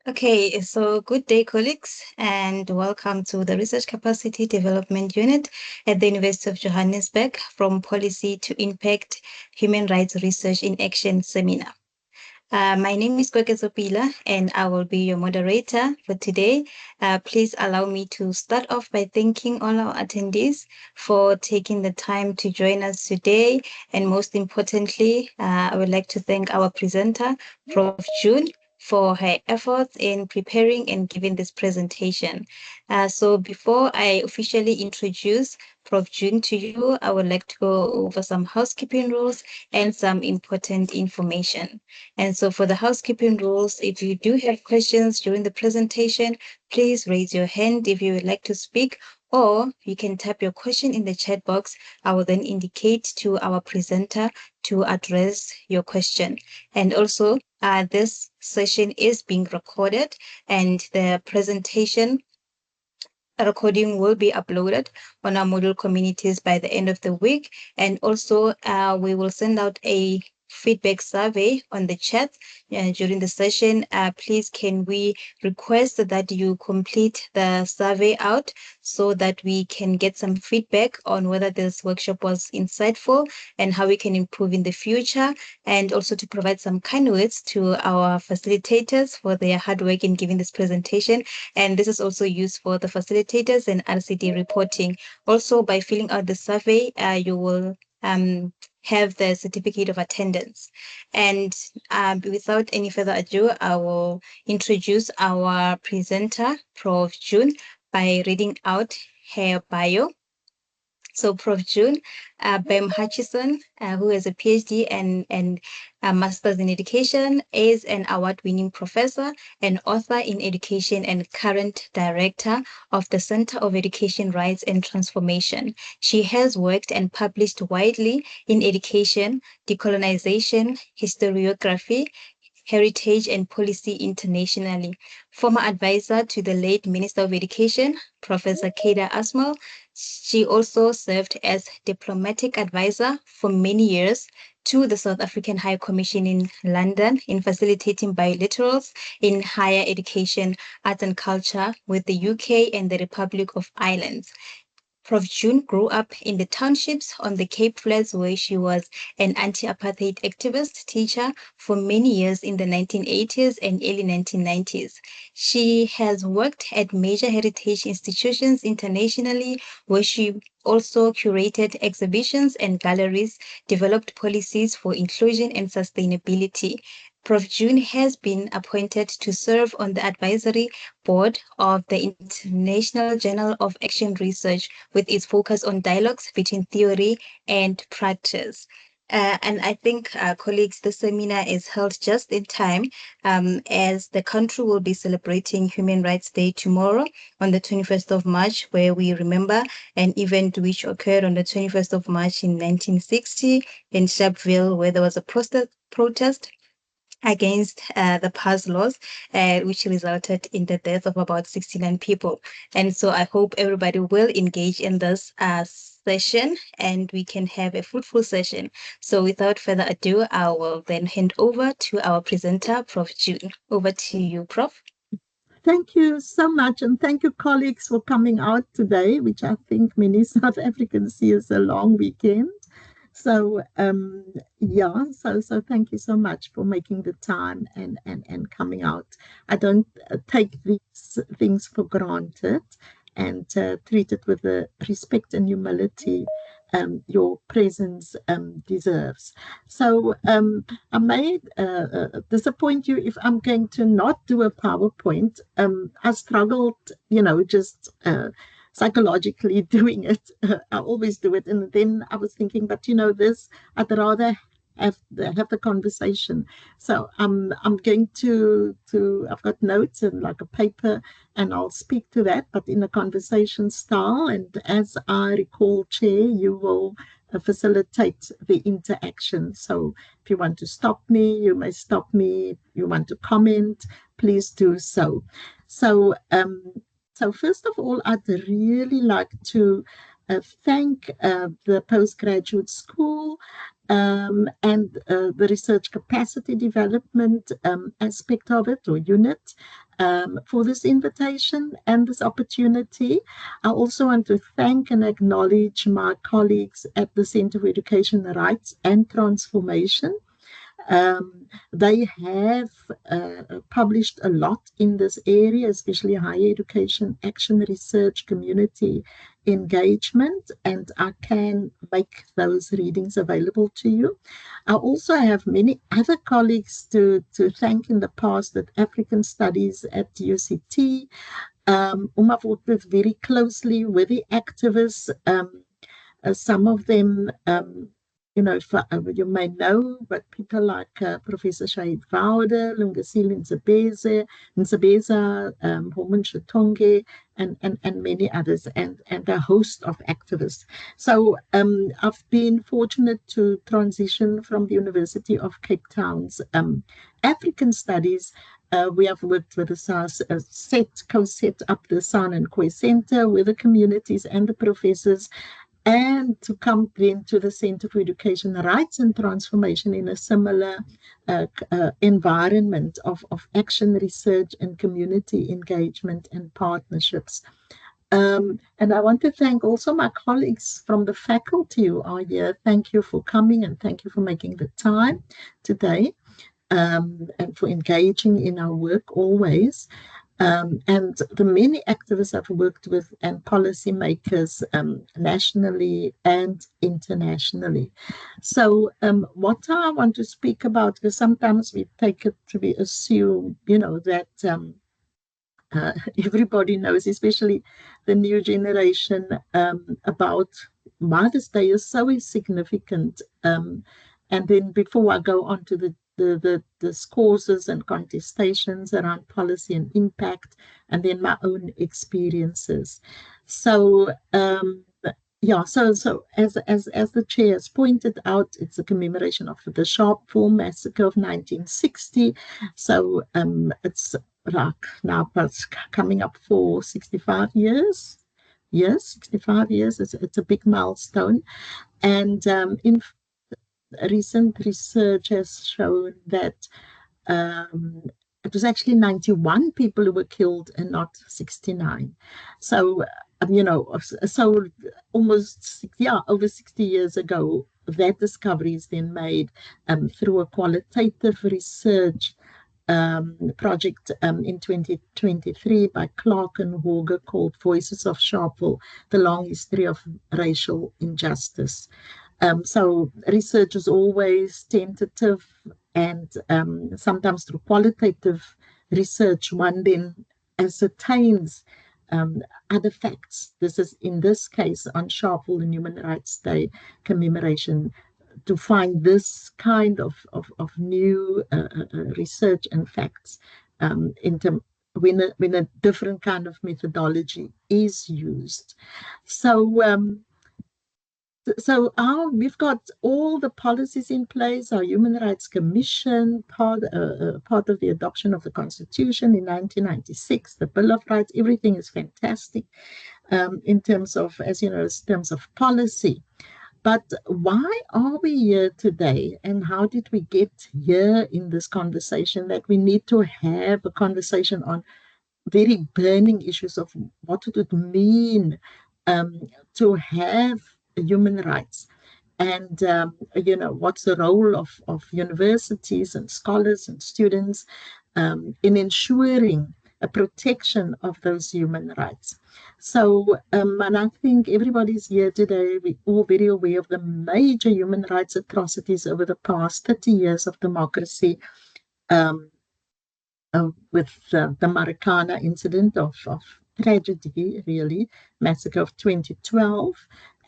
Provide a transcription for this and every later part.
Okay, so good day, colleagues, and welcome to the Research Capacity Development Unit at the University of Johannesburg from Policy to Impact Human Rights Research in Action seminar. My name is Kweke Zopila, and I will be your moderator for today. Please allow me to start off by thanking all our attendees for taking the time to join us today. And most importantly, I would like to thank our presenter, Prof. June, for her efforts in preparing and giving this presentation. So before I officially introduce Prof. June to you, I would like to go over some housekeeping rules and some important information. And so for the housekeeping rules, if you do have questions during the presentation, please raise your hand if you would like to speak, or you can type your question in the chat box. I will then indicate to our presenter to address your question. And also, this session is being recorded, and the presentation recording will be uploaded on our Moodle communities by the end of the week. And also, we will send out a feedback survey on the chat during the session. Please, can we request that you complete the survey out so that we can get some feedback on whether this workshop was insightful and how we can improve in the future, and also to provide some kind words to our facilitators for their hard work in giving this presentation. And this is also used for the facilitators and RCD reporting. Also, by filling out the survey, you will have the certificate of attendance. And without any further ado, I will introduce our presenter, Prof. June, by reading out her bio. So Prof. June Bem Hutchison, who has a PhD and a Master's in Education, is an award-winning professor and author in education and current director of the Center of Education Rights and Transformation. She has worked and published widely in education, decolonization, historiography, heritage and policy internationally. Former advisor to the late Minister of Education, Professor Keda Asmal, she also served as diplomatic advisor for many years to the South African High Commission in London in facilitating bilaterals in higher education, arts and culture with the UK and the Republic of Ireland. Prof. June grew up in the townships on the Cape Flats, where she was an anti-apartheid activist teacher for many years in the 1980s and early 1990s. She has worked at major heritage institutions internationally, where she also curated exhibitions and galleries, developed policies for inclusion and sustainability. Prof. June has been appointed to serve on the advisory board of the International Journal of Action Research, with its focus on dialogues between theory and practice. And I think, colleagues, the seminar is held just in time, as the country will be celebrating Human Rights Day tomorrow on the 21st of March, where we remember an event which occurred on the 21st of March in 1960 in Sharpeville, where there was a protest against the PAS laws, which resulted in the death of about 69 people. And so I hope everybody will engage in this session and we can have a fruitful session. So without further ado, I will then hand over to our presenter, Prof. June. Over to you, Prof. Thank you so much, and thank you, colleagues, for coming out today, which I think many South Africans see as a long weekend. So so thank you so much for making the time and coming out. I don't take these things for granted, and treat it with the respect and humility your presence deserves. So I may disappoint you if I'm going to not do a PowerPoint. I struggled, just psychologically doing it. I always do it. And then I was thinking, but this, I'd rather have the conversation. So I'm going to I've got notes and like a paper, and I'll speak to that, but in a conversation style. And as I recall, Chair, you will facilitate the interaction. So if you want to stop me, you may stop me. If you want to comment, please do so. So first of all, I'd really like to thank the Postgraduate School and the research capacity development aspect of it, or unit, for this invitation and this opportunity. I also want to thank and acknowledge my colleagues at the Center for Education Rights and Transformation. They have published a lot in this area, especially higher education, action research, community engagement, and I can make those readings available to you. I also have many other colleagues to thank in the past at African Studies at UCT. I've worked with very closely with the activists. Some of them you may know, but people like Professor Shahid Woude, Lungisile Ntsebeza, Homan Shitonge, and many others, and a host of activists. So I've been fortunate to transition from the University of Cape Town's African Studies. We have worked with the SARS, co-set up the San and Kwe Center with the communities and the professors, and to come then to the Center for Education Rights and Transformation in a similar environment of action research and community engagement and partnerships. And I want to thank also my colleagues from the faculty who are here. Thank you for coming, and thank you for making the time today, and for engaging in our work always. And the many activists I've worked with and policymakers nationally and internationally. So what I want to speak about, because sometimes we take it to be assumed, that everybody knows, especially the new generation, about Mother's Day is so significant. And then before I go on to the discourses and contestations around policy and impact, and then my own experiences. So so as the chair has pointed out, it's a commemoration of the Sharpeville massacre of 1960. So it's like now coming up for 65 years. Yes, 65 years. It's a big milestone, and in recent research has shown that it was actually 91 people who were killed and not 69. So, so almost, over 60 years ago, that discovery is then made through a qualitative research project in 2023 by Clark and Horger called Voices of Sharpeville, The Long History of Racial Injustice. So research is always tentative, and sometimes through qualitative research, one then ascertains other facts. This is, in this case, on Sharpeville and Human Rights Day commemoration, to find this kind of new research and facts when a different kind of methodology is used. So we've got all the policies in place. Our Human Rights Commission, part of the adoption of the Constitution in 1996, the Bill of Rights, everything is fantastic in terms of, as you know, in terms of policy. But why are we here today, and how did we get here in this conversation, that we need to have a conversation on very burning issues of what would it mean to have human rights, and what's the role of universities and scholars and students in ensuring a protection of those human rights. So, and I think everybody's here today, we're all very aware of the major human rights atrocities over the past 30 years of democracy, with the Marikana incident of tragedy, really, massacre of 2012,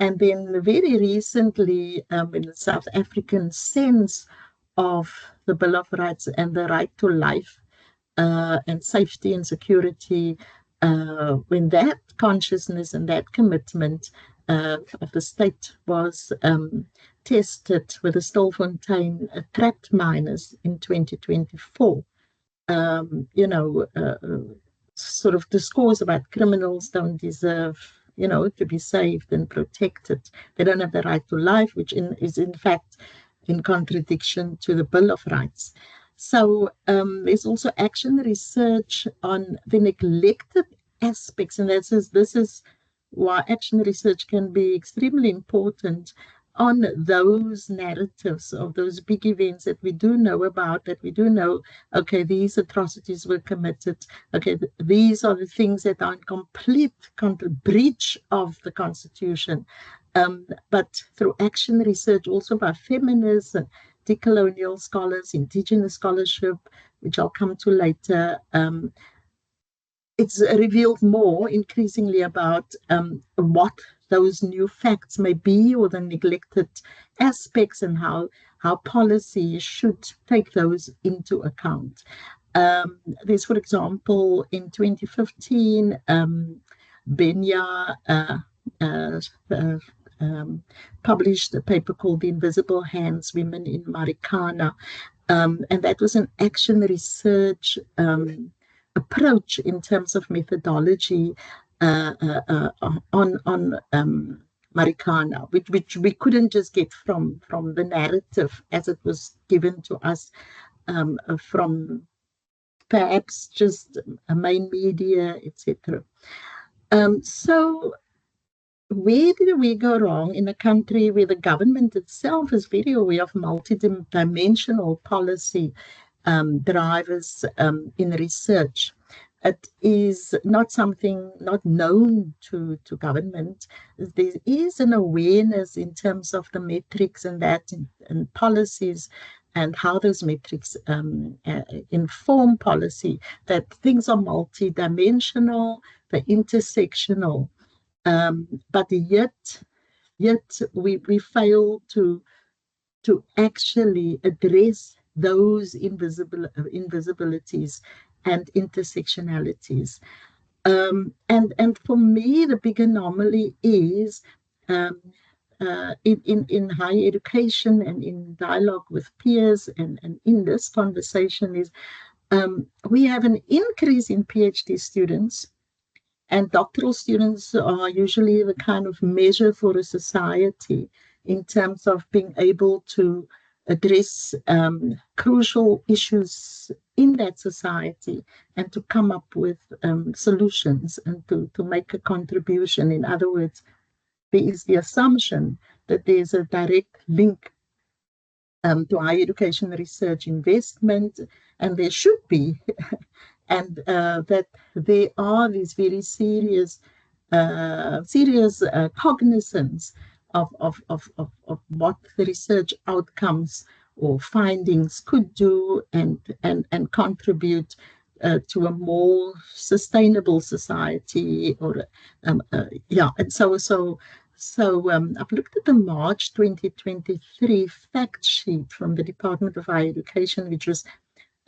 and then very recently in the South African sense of the Bill of Rights and the right to life and safety and security, when that consciousness and that commitment of the state was tested with the Stilfontein trapped miners in 2024. Sort of discourse about criminals don't deserve, to be saved and protected. They don't have the right to life, which is in fact in contradiction to the Bill of Rights. So there's also action research on the neglected aspects, and this is why action research can be extremely important on those narratives of those big events that we do know about, that we do know, okay, these atrocities were committed, okay, these are the things that are in complete breach of the Constitution. But through action research, also by feminists and decolonial scholars, indigenous scholarship, which I'll come to later, it's revealed more increasingly about what those new facts may be, or the neglected aspects, and how policy should take those into account. There's, for example, in 2015, Benya published a paper called The Invisible Hands, Women in Marikana, and that was an action research approach in terms of methodology on Marikana, which we couldn't just get from the narrative as it was given to us from perhaps just main media, etc. So where did we go wrong in a country where the government itself is very aware of multidimensional policy drivers in research? It is not something not known to government. There is an awareness in terms of the metrics and that and policies and how those metrics inform policy, that things are multidimensional, they're intersectional. But yet we fail to actually address those invisibilities and intersectionalities. And for me, the big anomaly is in higher education and in dialogue with peers and in this conversation is we have an increase in PhD students, and doctoral students are usually the kind of measure for a society in terms of being able to address crucial issues in that society and to come up with solutions and to make a contribution. In other words, there is the assumption that there's a direct link to higher education research investment, and there should be, and that there are these very serious cognizance of what the research outcomes or findings could do and contribute to a more sustainable society. Or and so I've looked at the March 2023 fact sheet from the Department of Higher Education, which was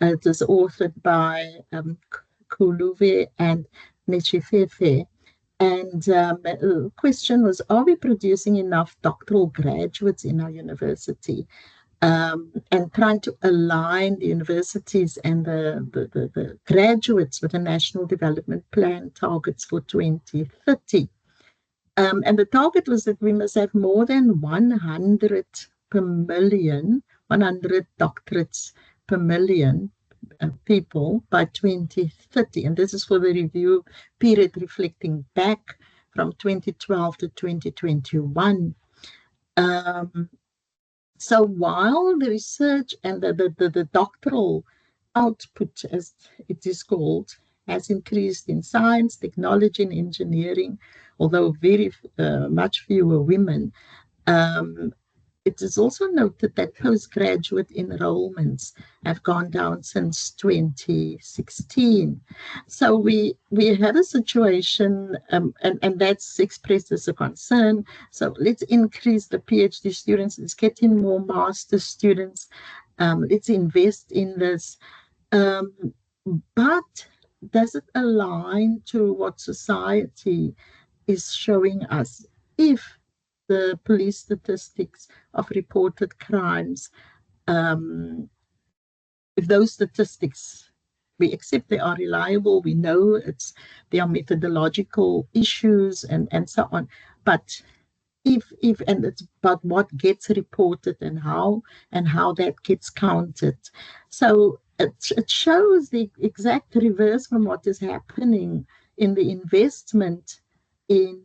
it was authored by Khuluve and Nechifefe. And the question was, are we producing enough doctoral graduates in our university? And trying to align the universities and the graduates with the National Development Plan targets for 2030. And the target was that we must have more than 100 per million, 100 doctorates per million people by 2030. And this is for the review period reflecting back from 2012 to 2021. So while the research and the doctoral output, as it is called, has increased in science, technology, and engineering, although very much fewer women, it is also noted that postgraduate enrollments have gone down since 2016. So we have a situation, and that's expressed as a concern. So let's increase the PhD students, let's get in more master students, let's invest in this. But does it align to what society is showing us? If the police statistics of reported crimes, if those statistics, we accept they are reliable, we know there are methodological issues and so on, but and it's about what gets reported and how that gets counted. So it shows the exact reverse from what is happening in the investment in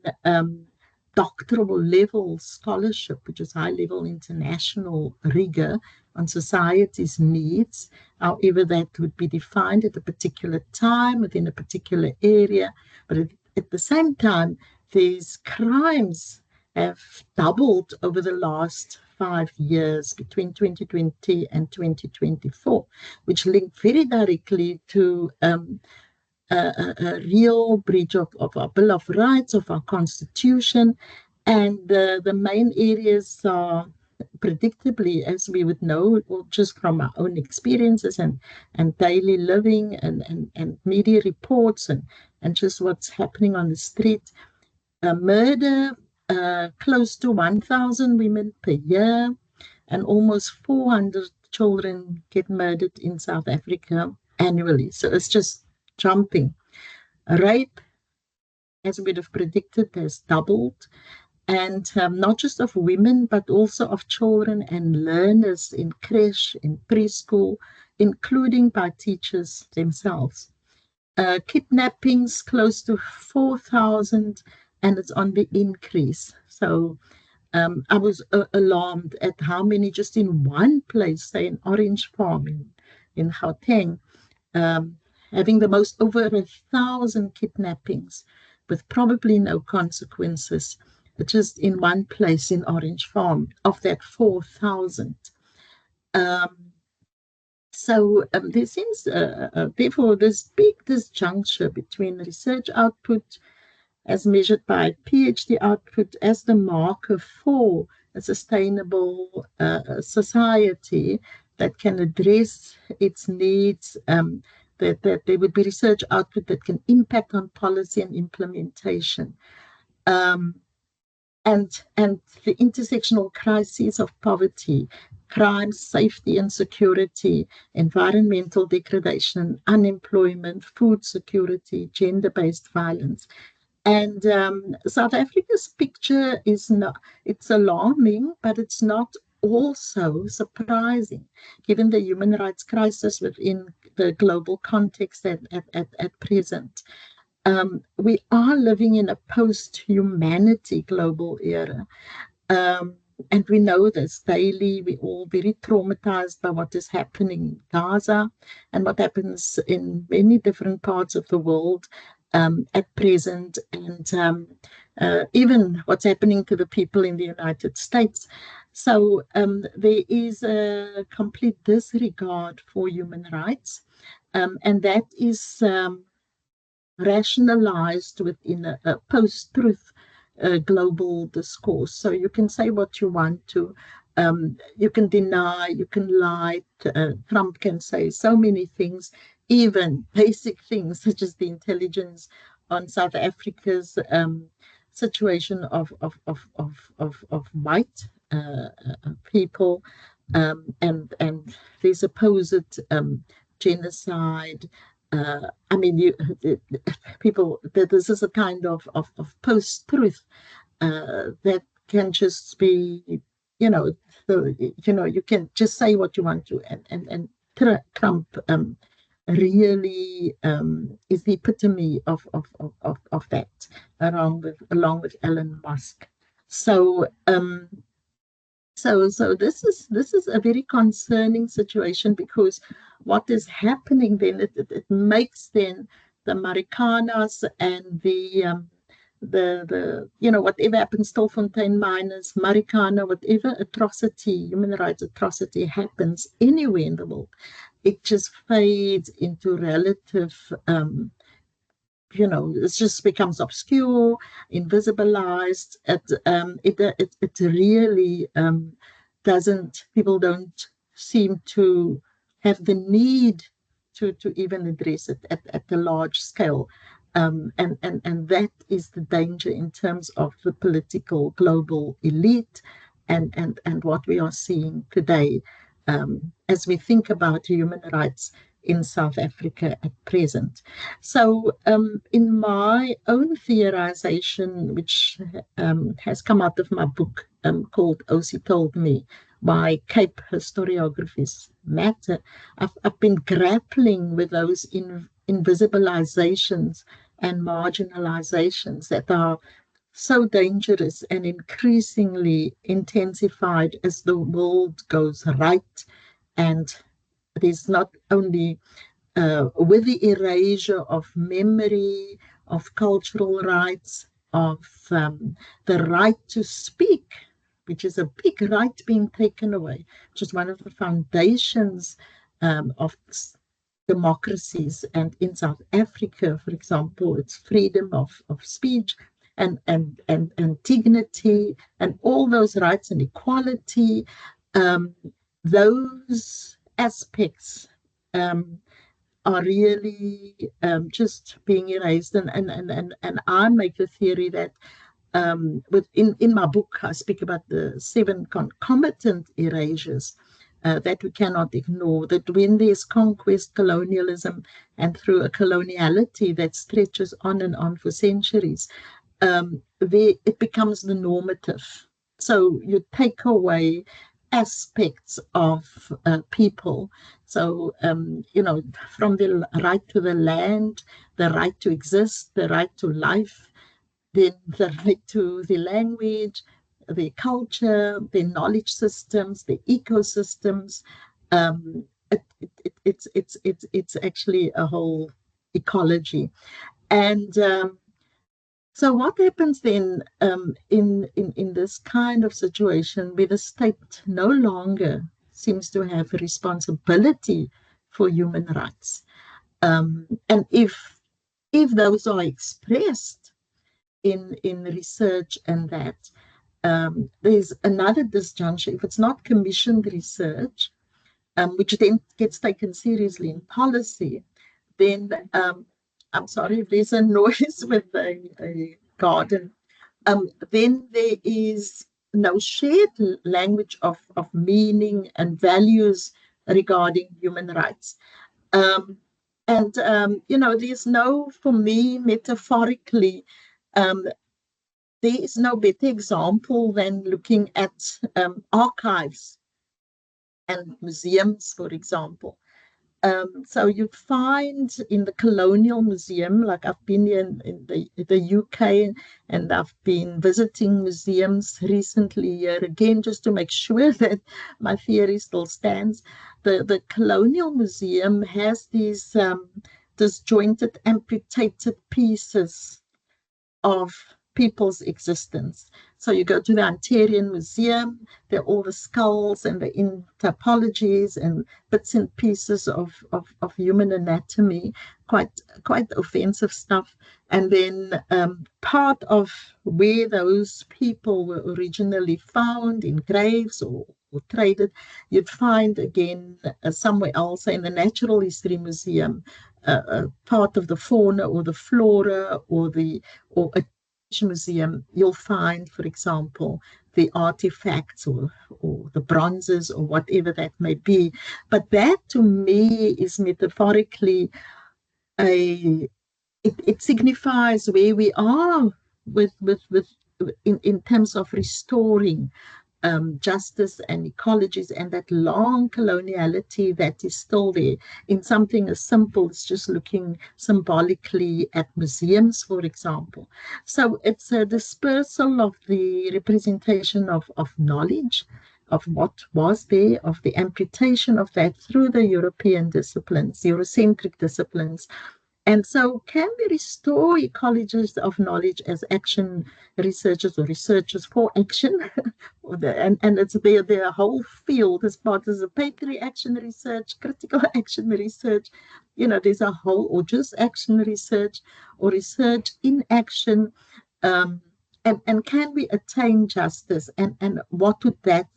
doctoral level scholarship, which is high level international rigor on society's needs, however that would be defined at a particular time within a particular area. But at the same time, these crimes have doubled over the last 5 years between 2020 and 2024, which link very directly to a real breach of our Bill of Rights, of our Constitution. And the main areas are, predictably, as we would know, just from our own experiences and daily living and media reports and just what's happening on the street. Murder, close to 1,000 women per year, and almost 400 children get murdered in South Africa annually. So it's just jumping. Rape, as we'd have predicted, has doubled. And not just of women, but also of children and learners in creche, in preschool, including by teachers themselves. Kidnappings, close to 4,000, and it's on the increase. So I was alarmed at how many just in one place, say in Orange Farm in Gauteng, having the most over 1,000 kidnappings with probably no consequences, just in one place in Orange Farm of that 4,000. So there seems, therefore, this big disjuncture between research output as measured by PhD output as the marker for a sustainable society that can address its needs, that there would be research output that can impact on policy and implementation. And the intersectional crises of poverty, crime, safety and security, environmental degradation, unemployment, food security, gender-based violence. And South Africa's picture is not, it's alarming, but it's not also surprising, given the human rights crisis within the global context at present. We are living in a post-humanity global era. And we know this daily. We're all very traumatized by what is happening in Gaza and what happens in many different parts of the world at present, and even what's happening to the people in the United States. So there is a complete disregard for human rights, and that is rationalized within a post-truth global discourse. So you can say what you want to, you can deny, you can lie. Trump can say so many things, even basic things such as the intelligence on South Africa's situation of white people, and their supposed genocide. I mean, people, this is a kind of post-truth that can just be, you can just say what you want to, and Trump really is the epitome of that, along with Elon Musk. So So this is a very concerning situation, because what is happening then, it makes then the Marikanas and the whatever happens, Stilfontein miners, Marikana, whatever atrocity, human rights atrocity happens anywhere in the world, it just fades into relative it just becomes obscure, invisibilized. It really doesn't. People don't seem to have the need to even address it at a large scale, and that is the danger in terms of the political global elite, and what we are seeing today, as we think about human rights. in South Africa at present. So in my own theorization, which has come out of my book called Osi Told Me, by Cape Historiographies Matter, I've been grappling with those invisibilizations and marginalizations that are so dangerous and increasingly intensified as the world goes right. And there's not only with the erasure of memory, of cultural rights, of the right to speak, which is a big right being taken away, which is one of the foundations of democracies. And in South Africa, for example, it's freedom of speech and dignity and all those rights and equality. Those aspects are really just being erased. And I make the theory that in my book, I speak about the 7 concomitant erasures that we cannot ignore, that when there's conquest, colonialism, and through a coloniality that stretches on and on for centuries, it becomes the normative. So you take away aspects of people. So, from the right to the land, the right to exist, the right to life, then the right to the language, the culture, the knowledge systems, the ecosystems. It's actually a whole ecology. And so what happens then in this kind of situation where the state no longer seems to have a responsibility for human rights? And if those are expressed in research and that, there's another disjuncture. If it's not commissioned research, which then gets taken seriously in policy, then I'm sorry if there's a noise with a garden. Then there is no shared language of meaning and values regarding human rights. There's no, for me, metaphorically, there is no better example than looking at archives and museums, for example. So you find in the Colonial Museum, like I've been here in the UK, and I've been visiting museums recently here again, just to make sure that my theory still stands. The Colonial Museum has these disjointed, amputated pieces of people's existence. So you go to the Antarian Museum, there are all the skulls and the anthropologies and bits and pieces of human anatomy, quite offensive stuff. And then part of where those people were originally found in graves or traded, you'd find again somewhere else in the Natural History Museum, part of the fauna or the flora or a museum, you'll find, for example, the artifacts or the bronzes or whatever that may be. But that to me is metaphorically it signifies where we are in terms of restoring justice and ecologies, and that long coloniality that is still there in something as simple as just looking symbolically at museums, for example. So it's a dispersal of the representation of knowledge, of what was there, of the amputation of that through the European disciplines, Eurocentric disciplines. And so can we restore ecologists of knowledge as action researchers or researchers for action? and it's their whole field as participatory action research, critical action research, there's a whole, or just action research or research in action. And can we attain justice, and what would that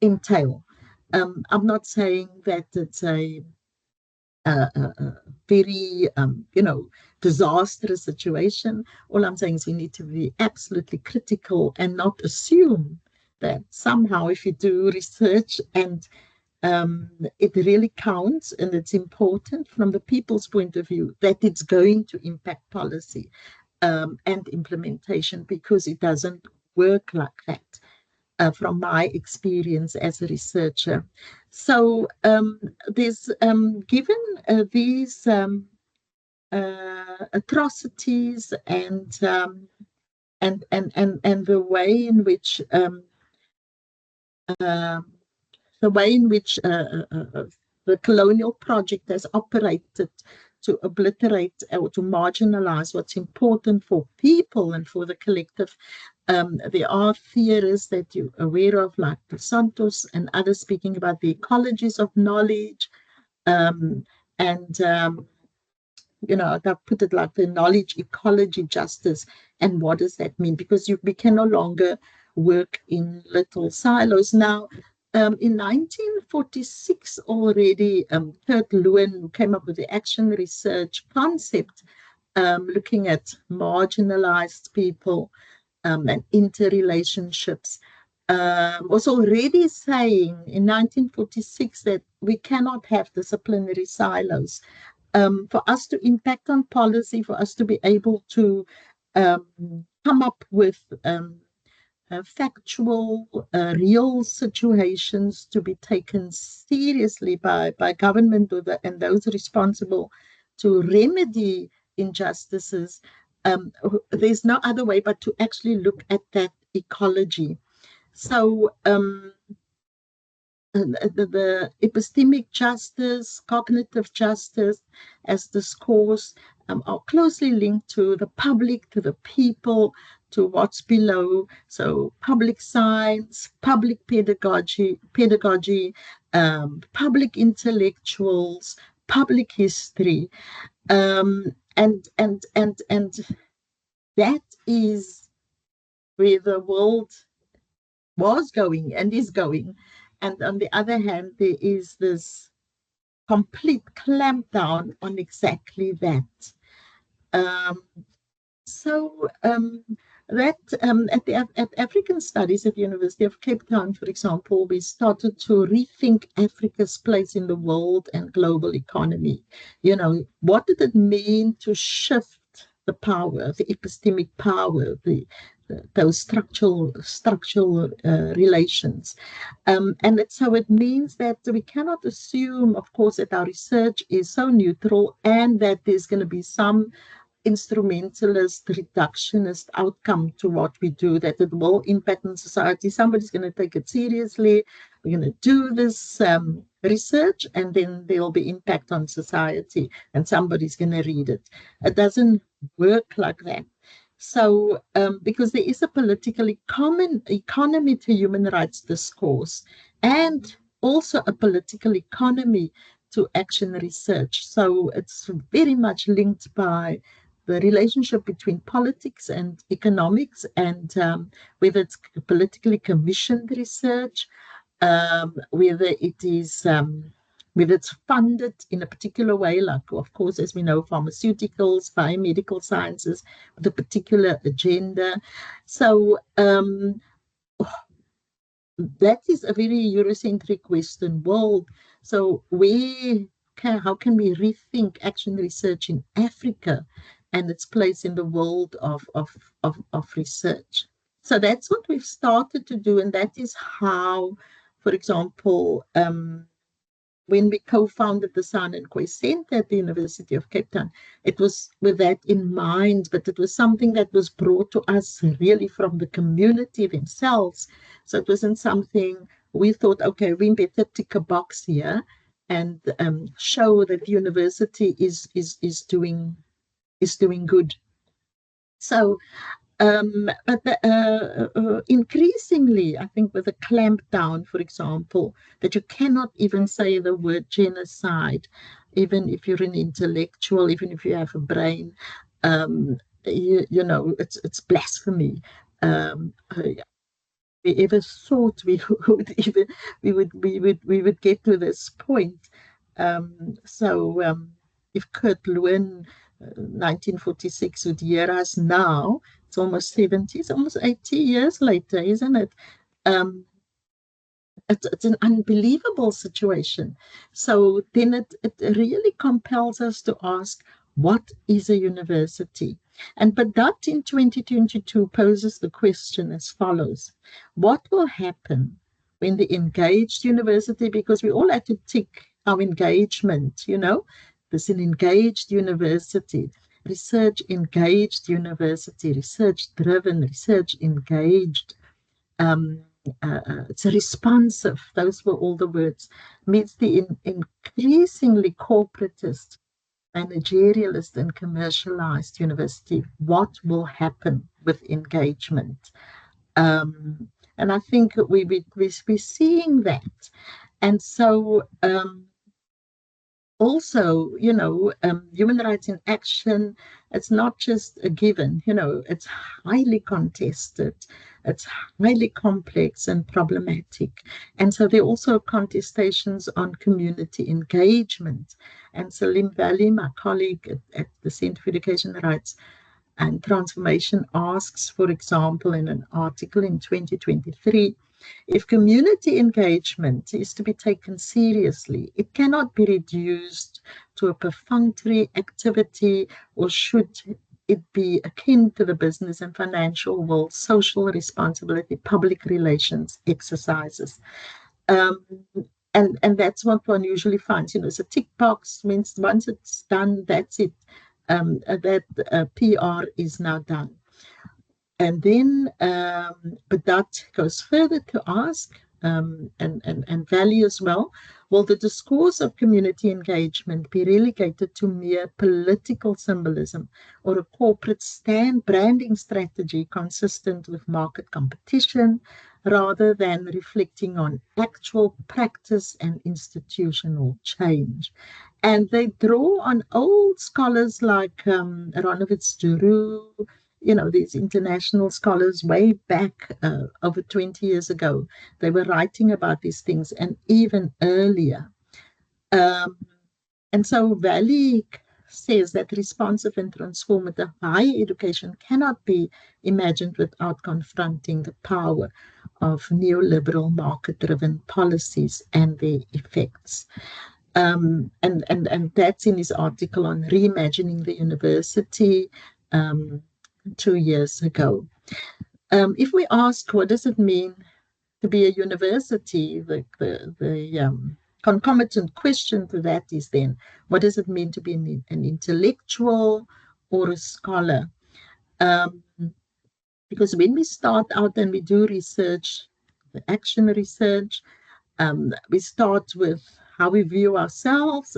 entail? I'm not saying that it's a very, disastrous situation. All I'm saying is we need to be absolutely critical and not assume that somehow if you do research and it really counts, and it's important from the people's point of view that it's going to impact policy and implementation, because it doesn't work like that. From my experience as a researcher. So there's given these atrocities and the way in which the colonial project has operated to obliterate or to marginalize what's important for people and for the collective. There are theorists that you're aware of, like Santos and others, speaking about the ecologies of knowledge. That put it like the knowledge ecology justice. And what does that mean? Because we can no longer work in little silos. Now, in 1946 already, Kurt Lewin came up with the action research concept, looking at marginalized people and interrelationships. Was already saying in 1946 that we cannot have disciplinary silos. For us to impact on policy, for us to be able to come up with factual, real situations to be taken seriously by government and those responsible to remedy injustices, there's no other way but to actually look at that ecology. So the epistemic justice, cognitive justice, as discourse, are closely linked to the public, to the people, to what's below. So public science, public pedagogy, public intellectuals, public history, and that is where the world was going and is going. And on the other hand, there is this complete clampdown on exactly that. At African Studies at the University of Cape Town, for example, we started to rethink Africa's place in the world and global economy. What did it mean to shift the power, the epistemic power, those structural relations. So it means that we cannot assume, of course, that our research is so neutral and that there's going to be some instrumentalist, reductionist outcome to what we do, that it will impact on society. Somebody's going to take it seriously. We're going to do this research, and then there will be impact on society, and somebody's going to read it. It doesn't work like that. So, because there is a political economy to human rights discourse, and also a political economy to action research. So it's very much linked by the relationship between politics and economics, and whether it's politically commissioned research, whether it's funded in a particular way, like, of course, as we know, pharmaceuticals, biomedical sciences, with a particular agenda. So that is a very Eurocentric Western world. So how can we rethink action research in Africa and its place in the world of research? So that's what we've started to do, and that is how, for example, when we co-founded the San and Kwei Center at the University of Cape Town, it was with that in mind, but it was something that was brought to us really from the community themselves. So it wasn't something we thought, okay, we better tick a box here and show that the university is doing good. So increasingly, I think, with a clampdown, for example, that you cannot even say the word genocide, even if you're an intellectual, even if you have a brain, it's blasphemy. We ever thought we would get to this point. If Kurt Lewin, 1946, would hear us now, it's almost 70, it's almost 80 years later, isn't it? it's an unbelievable situation. So then it really compels us to ask, what is a university? And Badat in 2022 poses the question as follows: what will happen when the engaged university, because we all had to tick our engagement, there's an engaged university, research engaged university, research driven, research engaged, it's responsive, those were all the words, meets the increasingly corporatist, managerialist and commercialized university. What will happen with engagement? And I think we're seeing that. And so also, human rights in action, it's not just a given, it's highly contested, it's highly complex and problematic. And so there are also contestations on community engagement. And Salim Valley, my colleague at the Center for Education Rights and Transformation, asks, for example, in an article in 2023, if community engagement is to be taken seriously, it cannot be reduced to a perfunctory activity, or should it be akin to the business and financial world, social responsibility, public relations exercises. And that's what one usually finds. It's a tick box, means once it's done, that's it. That PR is now done. And then, but that goes further to ask, and value as well, will the discourse of community engagement be relegated to mere political symbolism, or a corporate branding strategy consistent with market competition, rather than reflecting on actual practice and institutional change? And they draw on old scholars like Aronowitz Giroux, these international scholars way back over 20 years ago. They were writing about these things, and even earlier. And so Valley says that responsive and transformative higher education cannot be imagined without confronting the power of neoliberal market-driven policies and their effects. And that's in his article on Reimagining the University 2 years ago. If we ask, what does it mean to be a university, the concomitant question to that is then, what does it mean to be an intellectual or a scholar? Because when we start out and we do research, the action research, we start with how we view ourselves,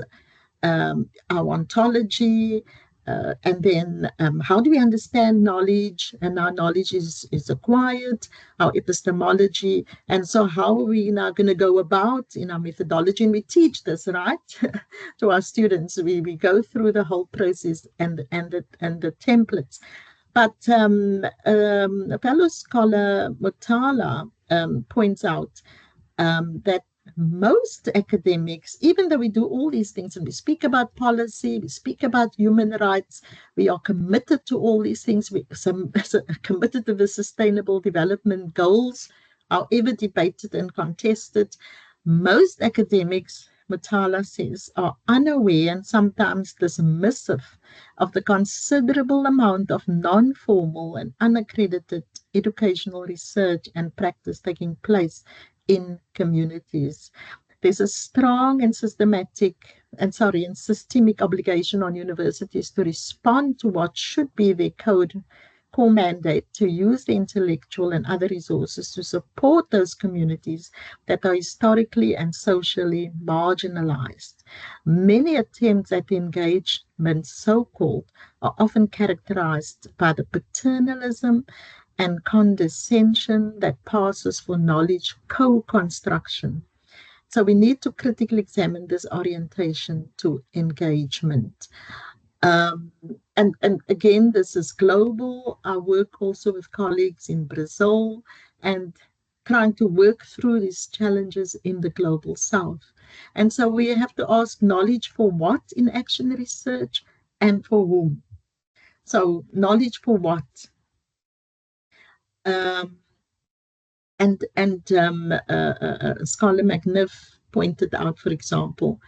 our ontology, and then how do we understand knowledge? And our knowledge is acquired, our epistemology. And so how are we now going to go about in our methodology? And we teach this, right, to our students. We go through the whole process and the templates. But a fellow scholar, Mutala, points out that most academics, even though we do all these things and we speak about policy, we speak about human rights, we are committed to all these things, we committed to the Sustainable Development Goals, however debated and contested, most academics, Mutala says, are unaware and sometimes dismissive of the considerable amount of non-formal and unaccredited educational research and practice taking place in communities. There's a strong and systemic obligation on universities to respond to what should be their core mandate, to use the intellectual and other resources to support those communities that are historically and socially marginalized. Many attempts at engagement, so-called, are often characterized by the paternalism and condescension that passes for knowledge co-construction. So we need to critically examine this orientation to engagement. And again, this is global. I work also with colleagues in Brazil and trying to work through these challenges in the global south. And so we have to ask, knowledge for what in action research and for whom? So knowledge for what? And Scholar McNiff pointed out, for example,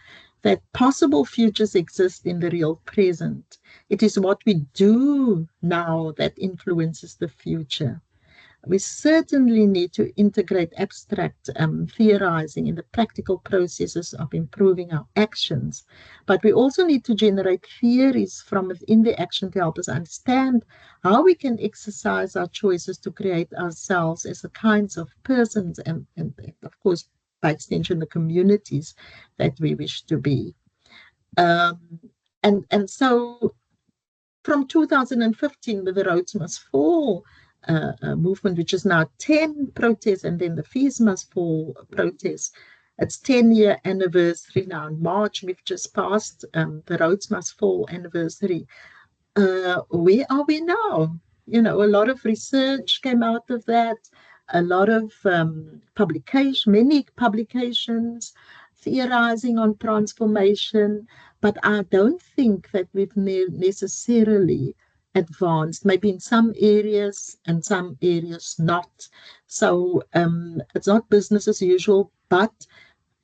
that possible futures exist in the real present. It is what we do now that influences the future. We certainly need to integrate abstract theorizing in the practical processes of improving our actions. But we also need to generate theories from within the action to help us understand how we can exercise our choices to create ourselves as the kinds of persons and of course, by extension, the communities that we wish to be. And so from 2015 with the Rhodes Must Fall movement, which is now 10 protests, and then the Fees Must Fall protests. It's 10-year anniversary now in March. We've just passed the Rhodes Must Fall anniversary. Where are we now? You know, a lot of research came out of that, a lot of many publications theorizing on transformation, but I don't think that we've necessarily advanced, maybe in some areas and some areas not. So it's not business as usual, but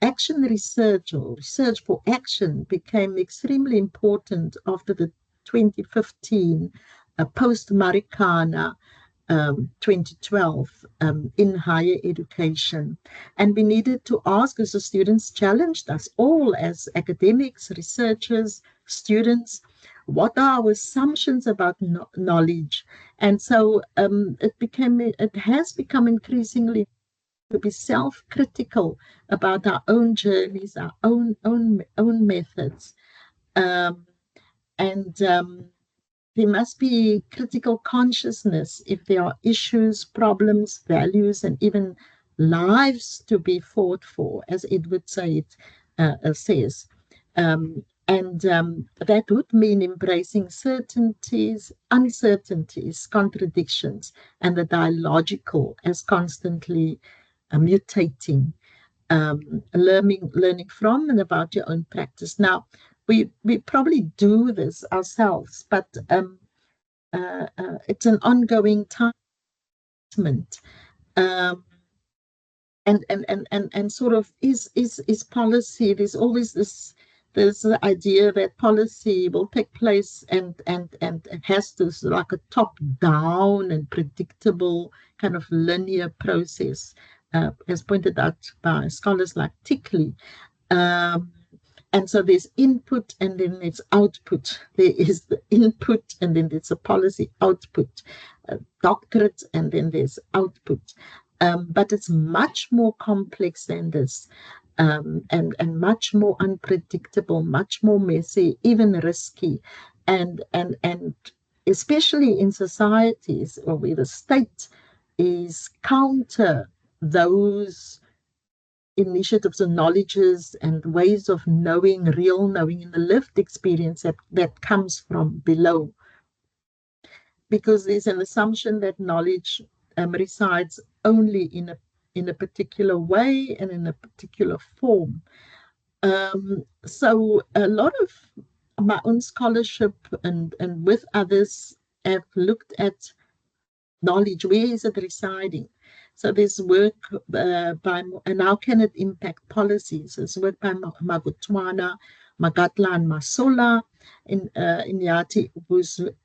action research or research for action became extremely important after the 2015 post-Marikana 2012 in higher education. And we needed to ask, as the students challenged us all as academics, researchers, students, what are our assumptions about knowledge? And so it has become increasingly to be self-critical about our own journeys, our own methods. There must be critical consciousness if there are issues, problems, values, and even lives to be fought for, as Edward Said says. That would mean embracing certainties, uncertainties, contradictions, and the dialogical as constantly mutating, learning from and about your own practice. Now, we probably do this ourselves, but it's an ongoing time. And sort of is policy. There's always this idea that policy will take place and it has this like a top down and predictable kind of linear process, as pointed out by scholars like Tickley. And so there's input and then there's output. There is the input and then there's a policy output, doctorate, and then there's output. But it's much more complex than this, and much more unpredictable, much more messy, even risky. And especially in societies where the state is counter those initiatives and knowledges and ways of knowing, real knowing in the lived experience that comes from below. Because there's an assumption that knowledge resides only in a particular way and in a particular form. So a lot of my own scholarship and with others have looked at knowledge. Where is it residing? So there's work by, and how can it impact policies? There's work by Magutwana, Magatla, and Masola, in Inyati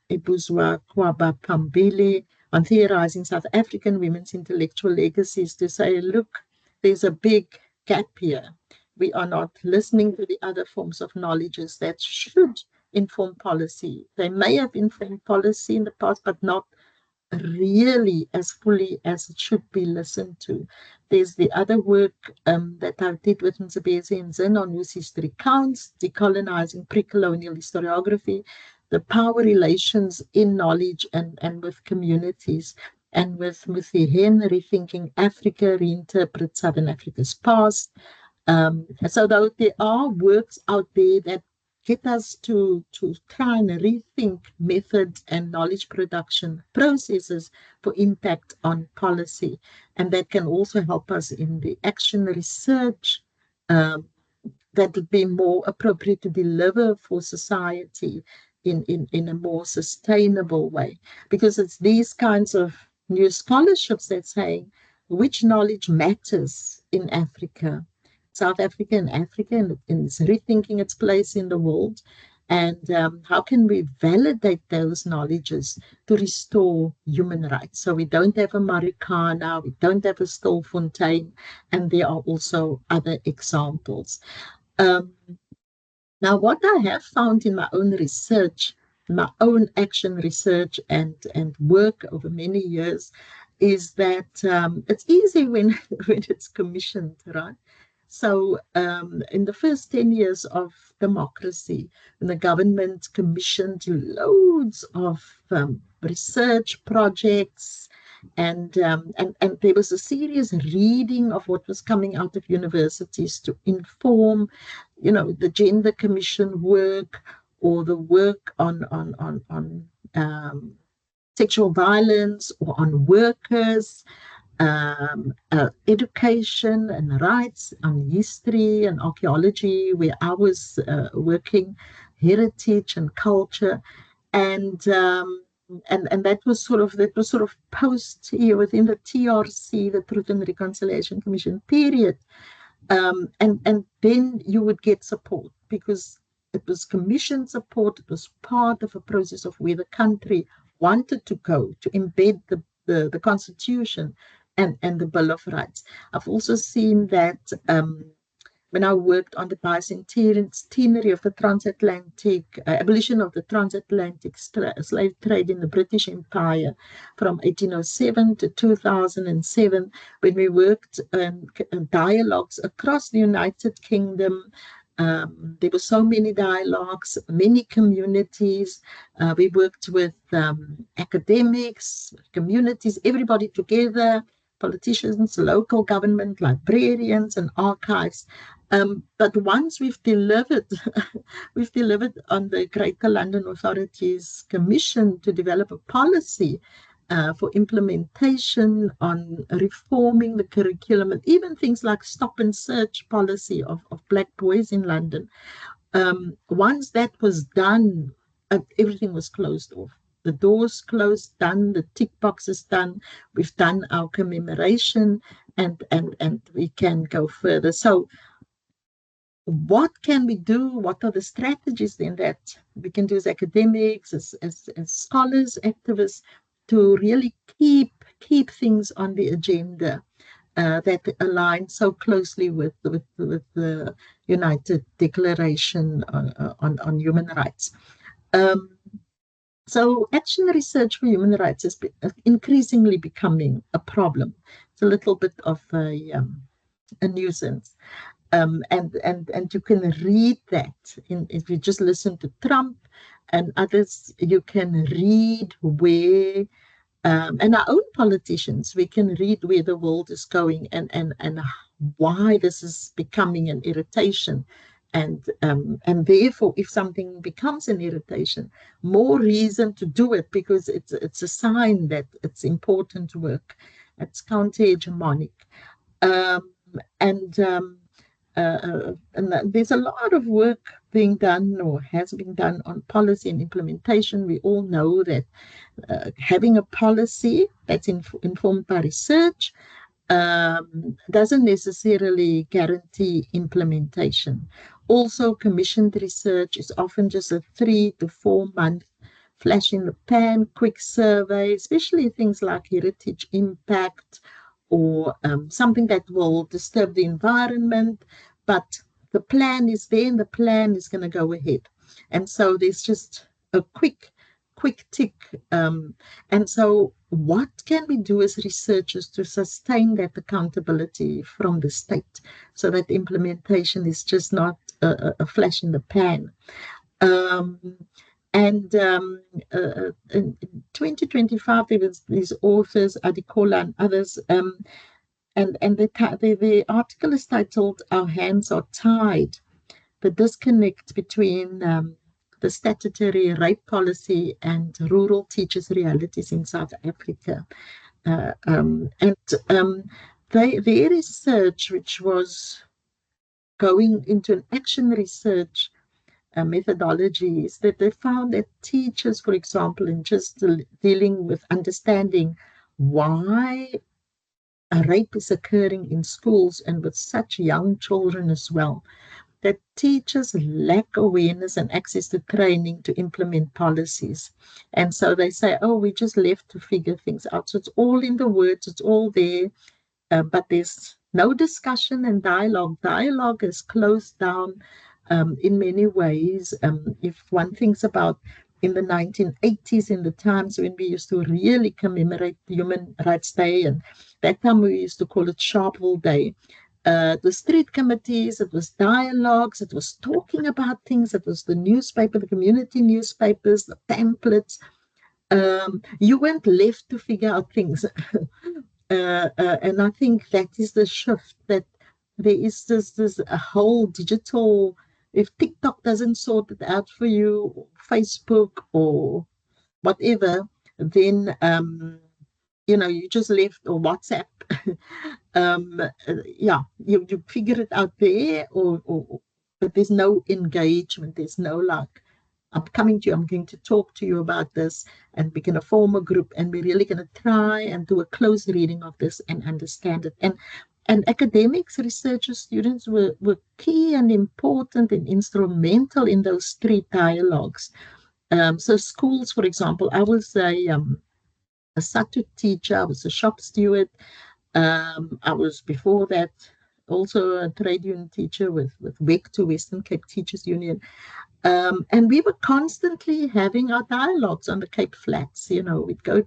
Ibuzwa Kwaba Pambili, on theorizing South African women's intellectual legacies, to say, look, there's a big gap here. We are not listening to the other forms of knowledges that should inform policy. They may have informed policy in the past, but not really as fully as it should be listened to. There's the other work that I did with Mzabezi and Zin on whose history counts, decolonizing pre-colonial historiography, the power relations in knowledge and with communities, and with Muthihen, Rethinking Africa, Reinterpret Southern Africa's Past. So there are works out there that get us to try and rethink method and knowledge production processes for impact on policy. And that can also help us in the action research that would be more appropriate to deliver for society in a more sustainable way. Because it's these kinds of new scholarships that say, which knowledge matters in Africa, South Africa and Africa, and it's rethinking its place in the world. And how can we validate those knowledges to restore human rights? So we don't have a Marikana, we don't have a Stilfontein, and there are also other examples. Now, what I have found in my own research, my own action research and work over many years, is that it's easy when when it's commissioned, right? So in the first 10 years of democracy, when the government commissioned loads of research projects, and there was a serious reading of what was coming out of universities to inform, the gender commission work, or the work on sexual violence, or on workers, education and rights, on history and archaeology, where I was working, heritage and culture, and that was sort of post here within the TRC, the Truth and Reconciliation Commission period, and then you would get support, because it was commission support. It was part of a process of where the country wanted to go to embed the Constitution and the Bill of Rights. I've also seen that when I worked on the bicentenary of the transatlantic abolition of the transatlantic slave trade in the British Empire from 1807 to 2007, when we worked in dialogues across the United Kingdom. There were so many dialogues, many communities. We worked with academics, communities, everybody together, politicians, local government, librarians, and archives. But once we've delivered on the Greater London Authority's commission to develop a policy for implementation on reforming the curriculum, and even things like stop and search policy of Black boys in London. Once that was done, everything was closed off. The doors closed, done, the tick boxes done, we've done our commemoration, and we can go further. So what can we do? What are the strategies then that we can do as academics, as scholars, activists, to really keep things on the agenda that align so closely with the United Declaration on Human Rights? So action research for human rights is increasingly becoming a problem. It's a little bit of a nuisance. And you can read that if you just listen to Trump and others. You can read where, and our own politicians, we can read where the world is going, and why this is becoming an irritation. And therefore, if something becomes an irritation, more reason to do it, because it's a sign that it's important work. It's counter-hegemonic. And there's a lot of work being done, or has been done, on policy and implementation. We all know that having a policy that's informed by research doesn't necessarily guarantee implementation. Also, commissioned research is often just a 3 to 4 month flash in the pan, quick survey, especially things like heritage impact, or something that will disturb the environment, but the plan is there and the plan is going to go ahead. And so there's just a quick tick. And so what can we do as researchers to sustain that accountability from the state, so that implementation is just not a flash in the pan? In 2025, there was these authors, Adikola and others, and the article is titled "Our Hands Are Tied: The Disconnect Between the Statutory Rape Policy and Rural Teachers' Realities in South Africa." Their research, which was going into an action research methodologies, that they found that teachers, for example, in just dealing with understanding why a rape is occurring in schools and with such young children as well, that teachers lack awareness and access to training to implement policies. And so they say, oh, we just left to figure things out. So it's all in the words, it's all there, but there's no discussion and dialogue. Dialogue is closed down in many ways. If one thinks about in the 1980s, in the times when we used to really commemorate Human Rights Day, and that time we used to call it Sharpeville Day. The street committees, it was dialogues, it was talking about things, it was the newspaper, the community newspapers, the pamphlets. You weren't left to figure out things. And I think that is the shift, that there is this a whole digital, if TikTok doesn't sort it out for you, Facebook or whatever, then you just left, or WhatsApp. You figure it out there, but there's no engagement. There's no like, I'm coming to you, I'm going to talk to you about this, and we're going to form a group, and we're really going to try and do a close reading of this and understand it. And academics, researchers, students were key and important and instrumental in those street dialogues. So schools, for example, I was a SATU teacher, I was a shop steward. I was before that also a trade union teacher with WECTU, Western Cape Teachers Union. And we were constantly having our dialogues on the Cape Flats. We'd go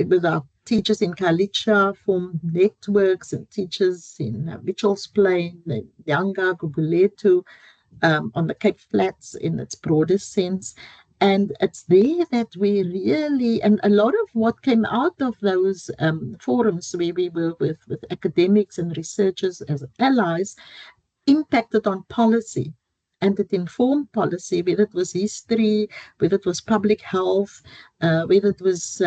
with our teachers in Khayelitsha, form networks, and teachers in Mitchell's Plain, Nyanga, Gugulethu, on the Cape Flats in its broader sense. And it's there that we really, and a lot of what came out of those forums where we were with academics and researchers as allies, impacted on policy. And it informed policy, whether it was history, whether it was public health, whether it was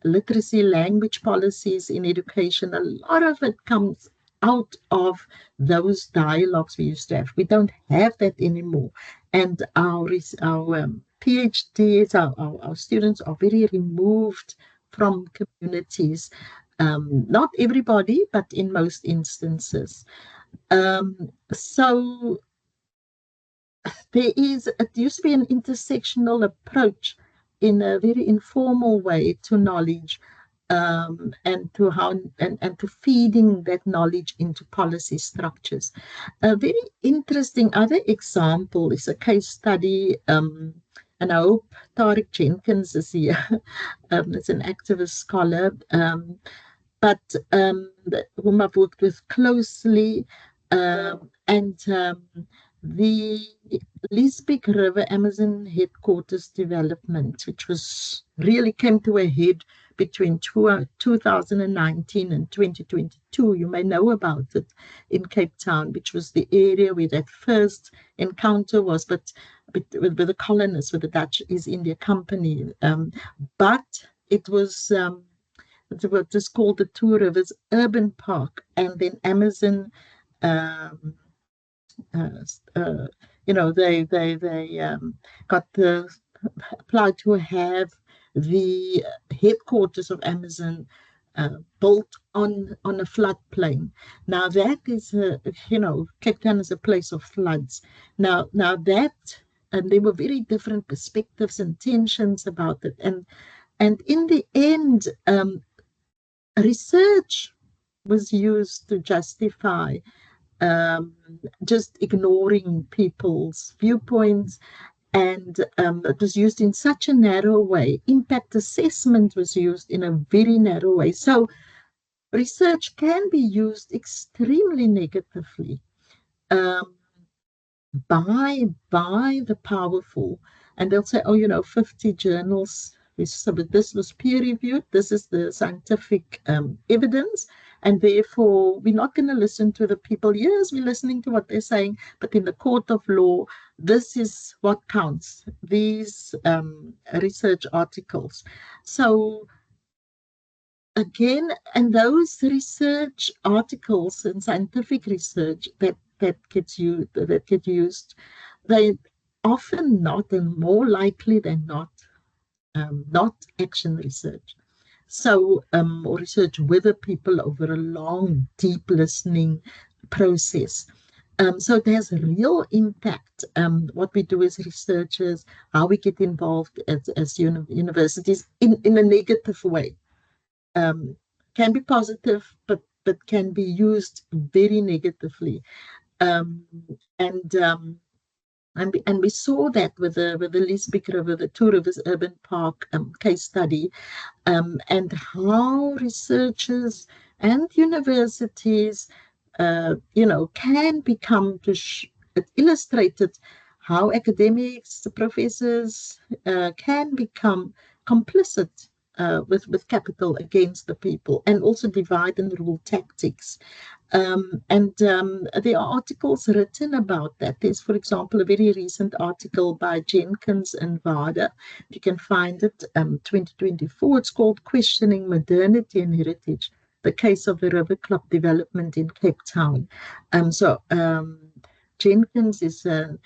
literacy, language policies in education. A lot of it comes out of those dialogues we used to have. We don't have that anymore. And our PhDs, our students are very removed from communities. Not everybody, but in most instances. So it used to be an intersectional approach in a very informal way to knowledge, and to feeding that knowledge into policy structures. A very interesting other example is a case study, and I hope Tariq Jenkins is here. It's an activist scholar, but whom I've worked with closely, and the Liesbeek River Amazon headquarters development, which really came to a head between 2019 and 2022. You may know about it in Cape Town, which was the area where that first encounter was, but with the colonists, with the Dutch East India Company. But it was just called the Two Rivers Urban Park, and then Amazon. They got applied to have the headquarters of Amazon built on a floodplain. Now that is Cape Town is a place of floods. Now that, and there were very different perspectives and tensions about it, and in the end, research was used to justify just ignoring people's viewpoints, and it was used in such a narrow way. Impact assessment was used in a very narrow way. So research can be used extremely negatively by the powerful, and they'll say, 50 journals. So this was peer-reviewed. This is the scientific evidence, and therefore we're not going to listen to the people. Yes, we're listening to what they're saying, but in the court of law, this is what counts, these research articles. So again, and those research articles and scientific research that get used, they often not, and more likely than not action research. So, or research with the people over a long, deep listening process. So it has a real impact. What we do as researchers, how we get involved as universities in a negative way. Can be positive, but can be used very negatively. Um, and and we saw that with the Liesbeek River, the Two Rivers Urban Park case study, and how researchers and universities, can become it illustrated how academics, professors can become complicit with capital against the people, and also divide and rule tactics. And there are articles written about that. There's, for example, a very recent article by Jenkins and Vader. You can find it, 2024. It's called Questioning Modernity and Heritage, the Case of the River Club Development in Cape Town. Jenkins is an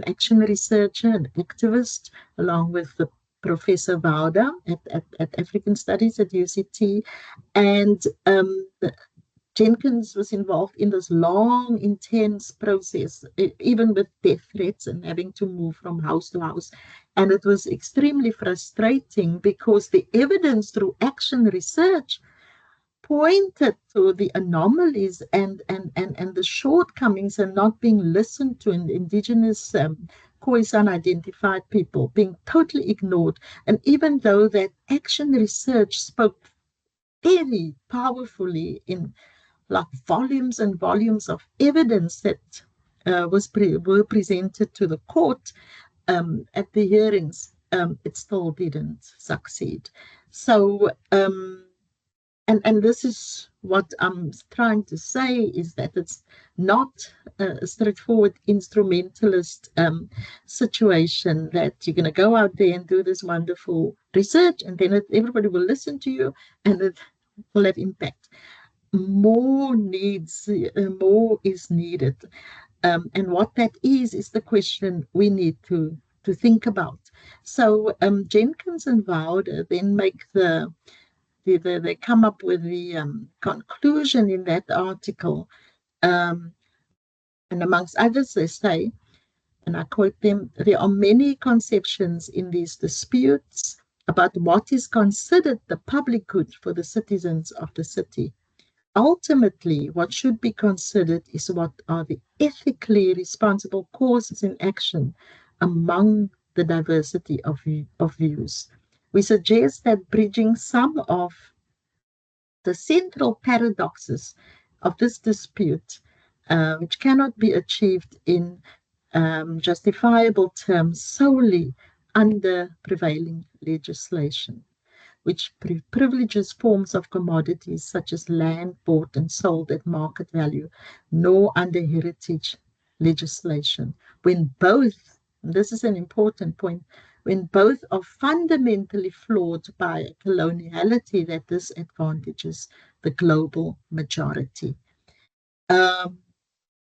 action researcher, an activist, along with the Professor Vader at African Studies at UCT. And Jenkins was involved in this long, intense process, even with death threats and having to move from house to house. And it was extremely frustrating because the evidence through action research pointed to the anomalies and the shortcomings and not being listened to in the indigenous Khoisan identified people being totally ignored. And even though that action research spoke very powerfully in like volumes and volumes of evidence that were presented to the court at the hearings, it still didn't succeed. So, and this is what I'm trying to say, is that it's not a straightforward instrumentalist situation that you're going to go out there and do this wonderful research and then everybody will listen to you and it will have impact. More is needed. And what that is the question we need to think about. So Jenkins and Vader then make they come up with the conclusion in that article. And amongst others, they say, and I quote them, there are many conceptions in these disputes about what is considered the public good for the citizens of the city. Ultimately, what should be considered is what are the ethically responsible courses in action among the diversity of views. We suggest that bridging some of the central paradoxes of this dispute, which cannot be achieved in justifiable terms solely under prevailing legislation, which privileges forms of commodities such as land bought and sold at market value, nor under heritage legislation, when both, and this is an important point, when both are fundamentally flawed by a coloniality that disadvantages the global majority.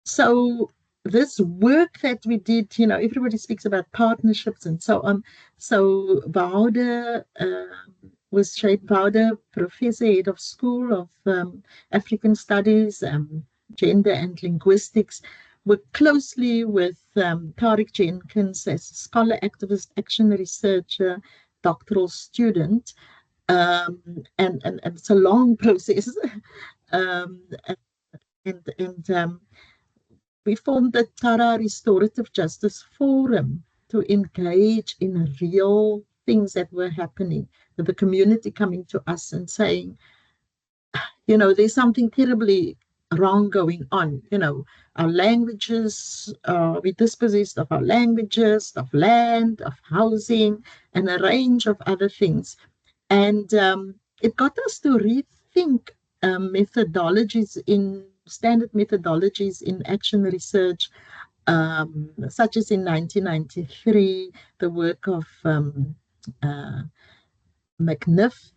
So this work that we did, everybody speaks about partnerships and so on. So Vader was Shaib Vader, professor, head of School of African Studies, Gender and Linguistics, worked closely with Tariq Jenkins as a scholar, activist, action researcher, doctoral student. And it's a long process. We formed the Tara Restorative Justice Forum to engage in real things that were happening, with the community coming to us and saying, there's something terribly wrong going on. Our languages, we dispossessed of our languages, of land, of housing, and a range of other things. And it got us to rethink methodologies standard methodologies in action research, such as in 1993, the work of McNiff,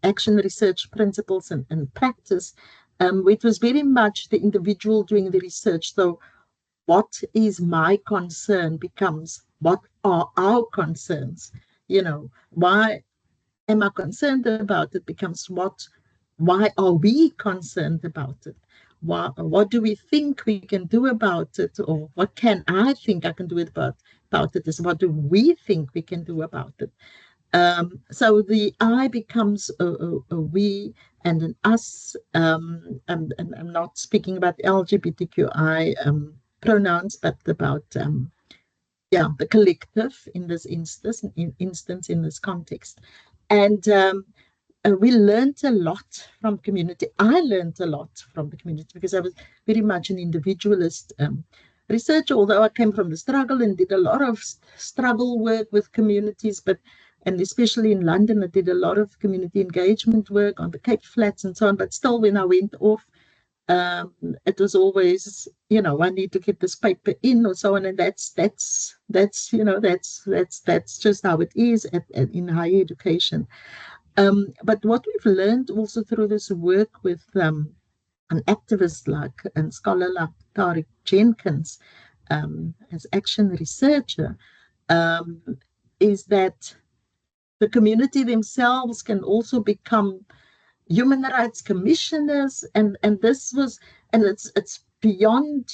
Action Research Principles and Practice, which was very much the individual doing the research. So what is my concern becomes, what are our concerns? Why am I concerned about it becomes why are we concerned about it? What do we think we can do about it? Or what can I think I can do about it is what do we think we can do about it? So the I becomes a we and an us. And I'm not speaking about LGBTQI pronouns, but about the collective in this instance, in this context. And we learned a lot from community. I learned a lot from the community because I was very much an individualist researcher, although I came from the struggle and did a lot of struggle work with communities, and especially in London, I did a lot of community engagement work on the Cape Flats and so on. But still, when I went off, it was always, I need to get this paper in or so on, and that's just how it is in higher education. But what we've learned also through this work with an activist and scholar like Tariq Jenkins as action researcher is that the community themselves can also become human rights commissioners, and it's beyond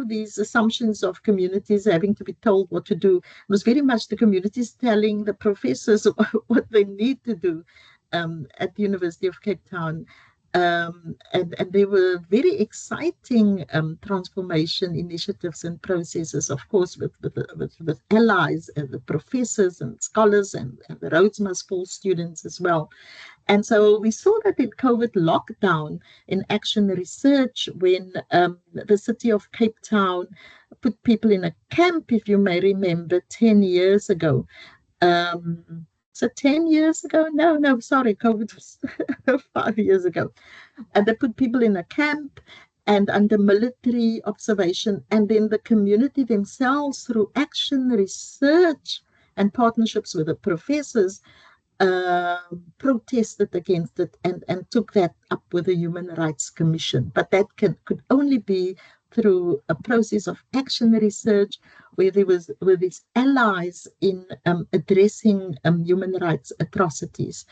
these assumptions of communities having to be told what to do. It was very much the communities telling the professors what they need to do at the University of Cape Town. And there were very exciting transformation initiatives and processes, of course, with allies and the professors and scholars and the Rhodes Must Fall students as well. And so we saw that in COVID lockdown in action research, when the city of Cape Town put people in a camp, if you may remember, 10 years ago. So 10 years ago? No, sorry, COVID was 5 years ago. And they put people in a camp and under military observation. And then the community themselves, through action research and partnerships with the professors, protested against it and took that up with the Human Rights Commission. But that could only be through a process of action research where there was with these allies in addressing human rights atrocities.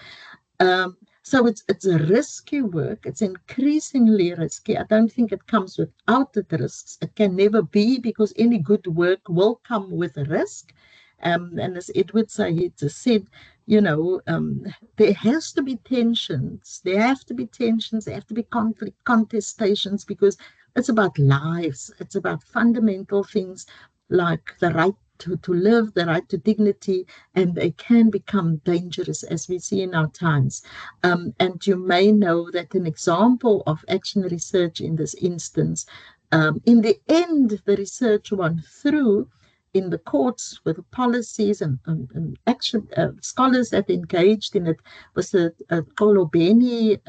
So it's a risky work. It's increasingly risky. I don't think it comes without the risks. It can never be, because any good work will come with a risk. And as Edward Said said, there has to be tensions. There have to be tensions. There have to be conflict, contestations, because it's about lives. It's about fundamental things like the right to live, the right to dignity, and they can become dangerous, as we see in our times. And you may know that an example of action research in this instance, in the end, the research won through in the courts with the policies and action scholars that engaged in it, was a Kolobeni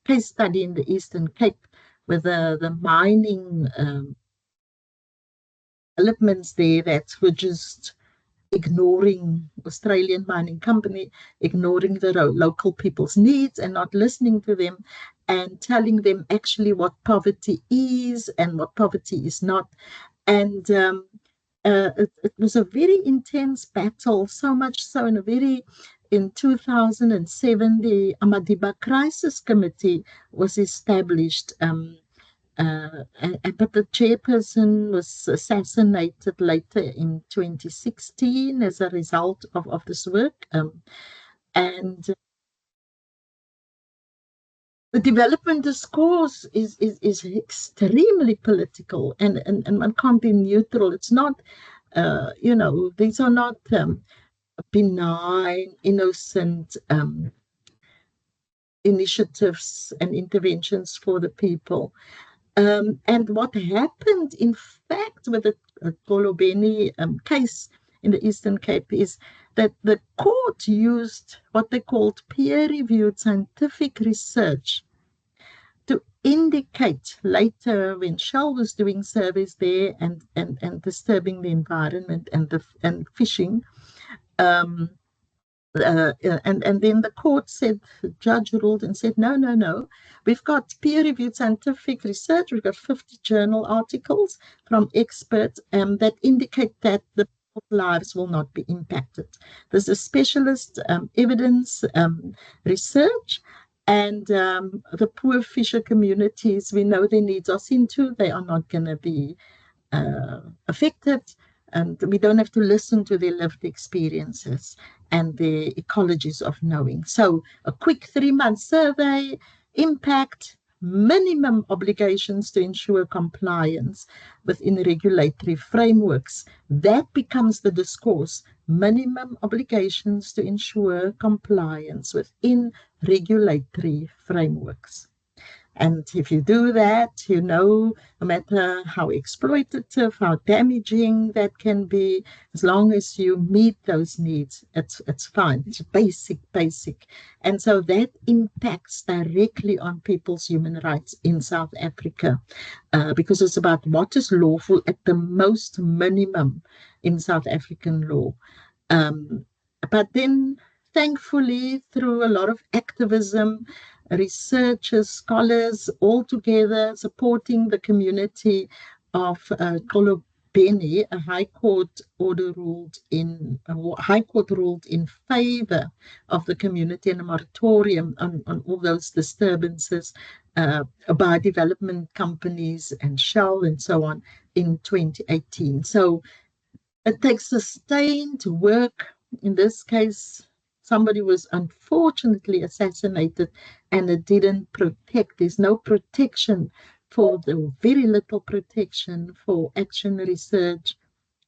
case study in the Eastern Cape, with the mining developments there that were just ignoring Australian mining company, ignoring the local people's needs and not listening to them, and telling them actually what poverty is and what poverty is not. And it was a very intense battle, so much so in 2007, the Amadiba Crisis Committee was established, but the chairperson was assassinated later in 2016 as a result of this work. And the development discourse is extremely political, and one can't be neutral. It's not, these are not benign, innocent initiatives and interventions for the people. And what happened, in fact, with the Kolobeni case in the Eastern Cape is that the court used what they called peer-reviewed scientific research to indicate later, when Shell was doing surveys there and disturbing the environment and fishing, and then the court said, the judge ruled and said, no, we've got peer-reviewed scientific research, we've got 50 journal articles from experts that indicate that the lives will not be impacted. This is specialist evidence research, and the poor fisher communities, we know their needs are seen to. They are not going to be affected, and we don't have to listen to their lived experiences and the ecologies of knowing. So a quick 3-month survey, impact, minimum obligations to ensure compliance within regulatory frameworks. That becomes the discourse. Minimum obligations to ensure compliance within regulatory frameworks. And if you do that, no matter how exploitative, how damaging that can be, as long as you meet those needs, it's fine. It's basic. And so that impacts directly on people's human rights in South Africa, because it's about what is lawful at the most minimum in South African law. But then, thankfully, through a lot of activism, researchers, scholars, all together supporting the community of Xolobeni, a High Court ruled in favor of the community and a moratorium on all those disturbances by development companies and Shell and so on in 2018. So it takes sustained work. In this case, somebody was unfortunately assassinated, and it didn't protect. There's no protection very little protection for action research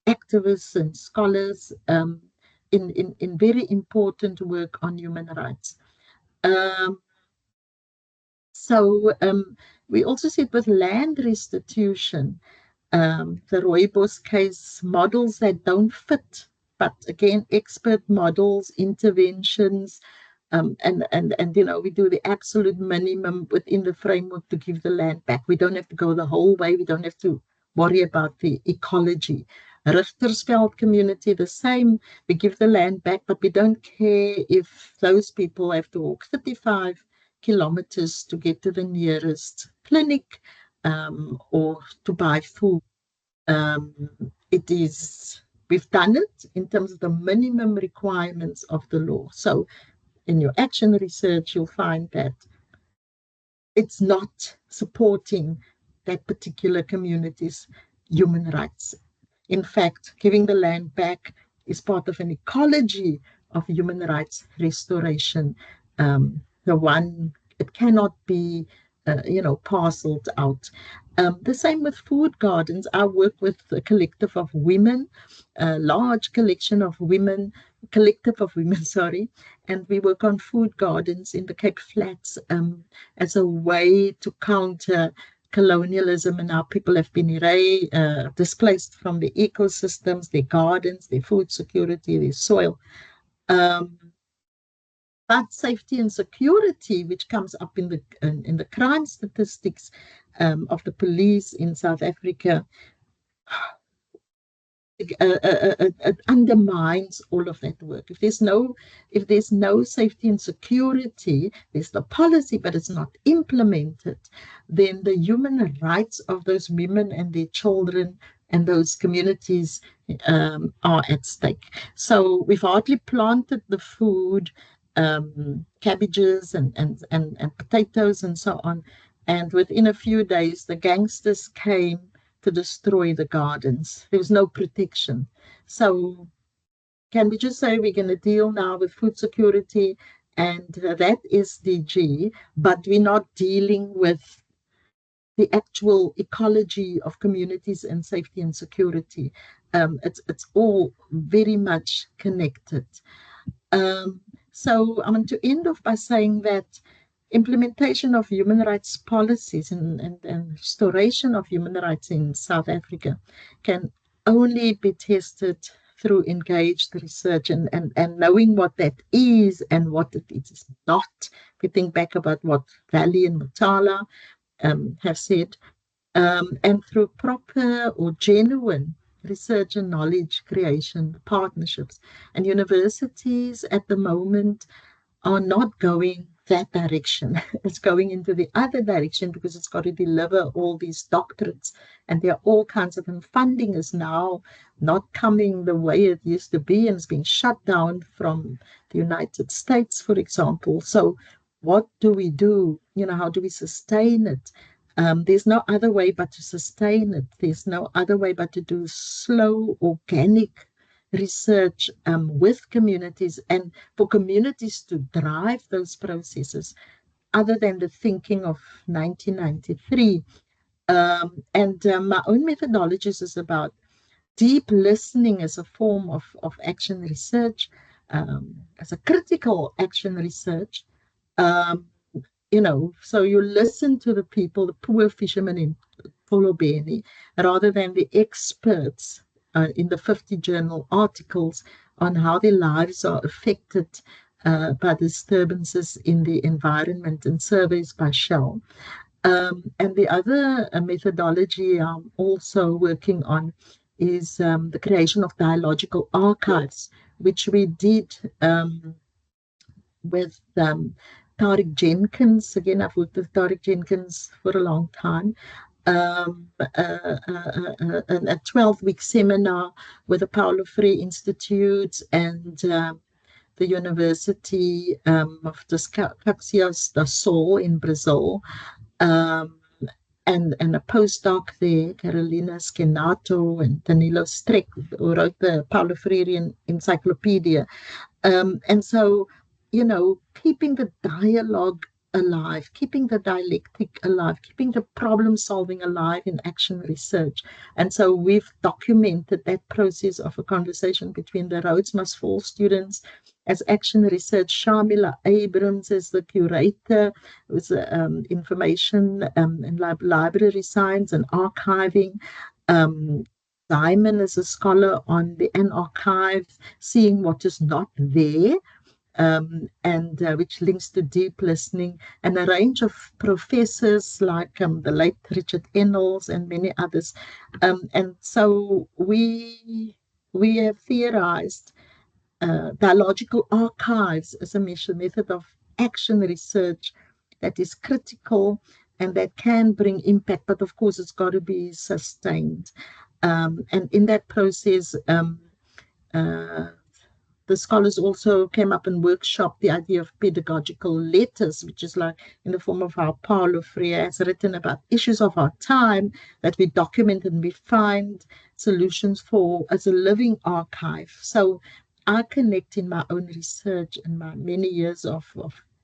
activists and scholars in very important work on human rights. So we also see it with land restitution. The Rooibos case, models that don't fit, but again, expert models, interventions, and we do the absolute minimum within the framework to give the land back. We don't have to go the whole way. We don't have to worry about the ecology. Richtersveld community, the same. We give the land back, but we don't care if those people have to walk 35 kilometers to get to the nearest clinic or to buy food. We've done it in terms of the minimum requirements of the law. So in your action research, you'll find that it's not supporting that particular community's human rights. In fact, giving the land back is part of an ecology of human rights restoration. It cannot be, parceled out. The same with food gardens. I work with a collective of women, a large collective of women, and we work on food gardens in the Cape Flats as a way to counter colonialism, and our people have been displaced from the ecosystems, their gardens, their food security, their soil. But safety and security, which comes up in the crime statistics of the police in South Africa, it undermines all of that work. If there's no safety and security, there's the policy, but it's not implemented, then the human rights of those women and their children and those communities are at stake. So we've hardly planted the food, cabbages and potatoes and so on, and within a few days the gangsters came to destroy the gardens. There was no protection. So can we just say we're going to deal now with food security and that SDG, but we're not dealing with the actual ecology of communities and safety and security? It's all very much connected. So I want to end off by saying that implementation of human rights policies and restoration of human rights in South Africa can only be tested through engaged research and knowing what that is and what it is not. If we think back about what Valley and Mutala have said, and through proper or genuine research and knowledge creation, partnerships. And universities at the moment are not going that direction. It's going into the other direction because it's got to deliver all these doctorates. And there are all kinds of, and funding is now not coming the way it used to be, and it's been shut down from the United States, for example. So what do we do? How do we sustain it? There's no other way but to sustain it. There's no other way but to do slow, organic research with communities, and for communities to drive those processes other than the thinking of 1993. My own methodologies is about deep listening as a form of action research, as a critical action research. Um, so you listen to the people, the poor fishermen in Polobeni, rather than the experts in the 50 journal articles on how their lives are affected by disturbances in the environment and surveys by Shell. And the other methodology I'm also working on is the creation of dialogical archives, which we did with Tariq Jenkins. Again, I've worked with Tariq Jenkins for a long time. A 12-week seminar with the Paulo Freire Institute and the University of Caxias do Sol in Brazil, and a postdoc there, Carolina Skenato and Danilo Streck, who wrote the Paulo Freire Encyclopedia. And so, keeping the dialogue alive, keeping the dialectic alive, keeping the problem solving alive in action research. And so we've documented that process of a conversation between the Rhodes Must Fall students as action research. Shamila Abrams is the curator with information and library science and archiving. Diamond is a scholar on the N-archive, seeing what is not there, and which links to deep listening, and a range of professors like the late Richard Ennals and many others. And so we have theorized dialogical archives as a method of action research that is critical and that can bring impact, but of course it's got to be sustained. And in that process, the scholars also came up and workshopped the idea of pedagogical letters, which is like in the form of how Paulo Freire has written about issues of our time that we document and we find solutions for as a living archive. So I connect in my own research and my many years of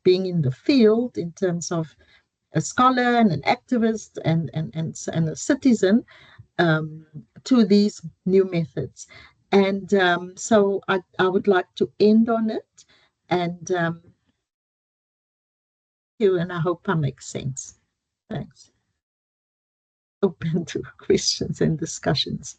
being in the field in terms of a scholar and an activist and a citizen to these new methods. And so I would like to end on it. And you, and I hope that makes sense. Thanks. Open to questions and discussions.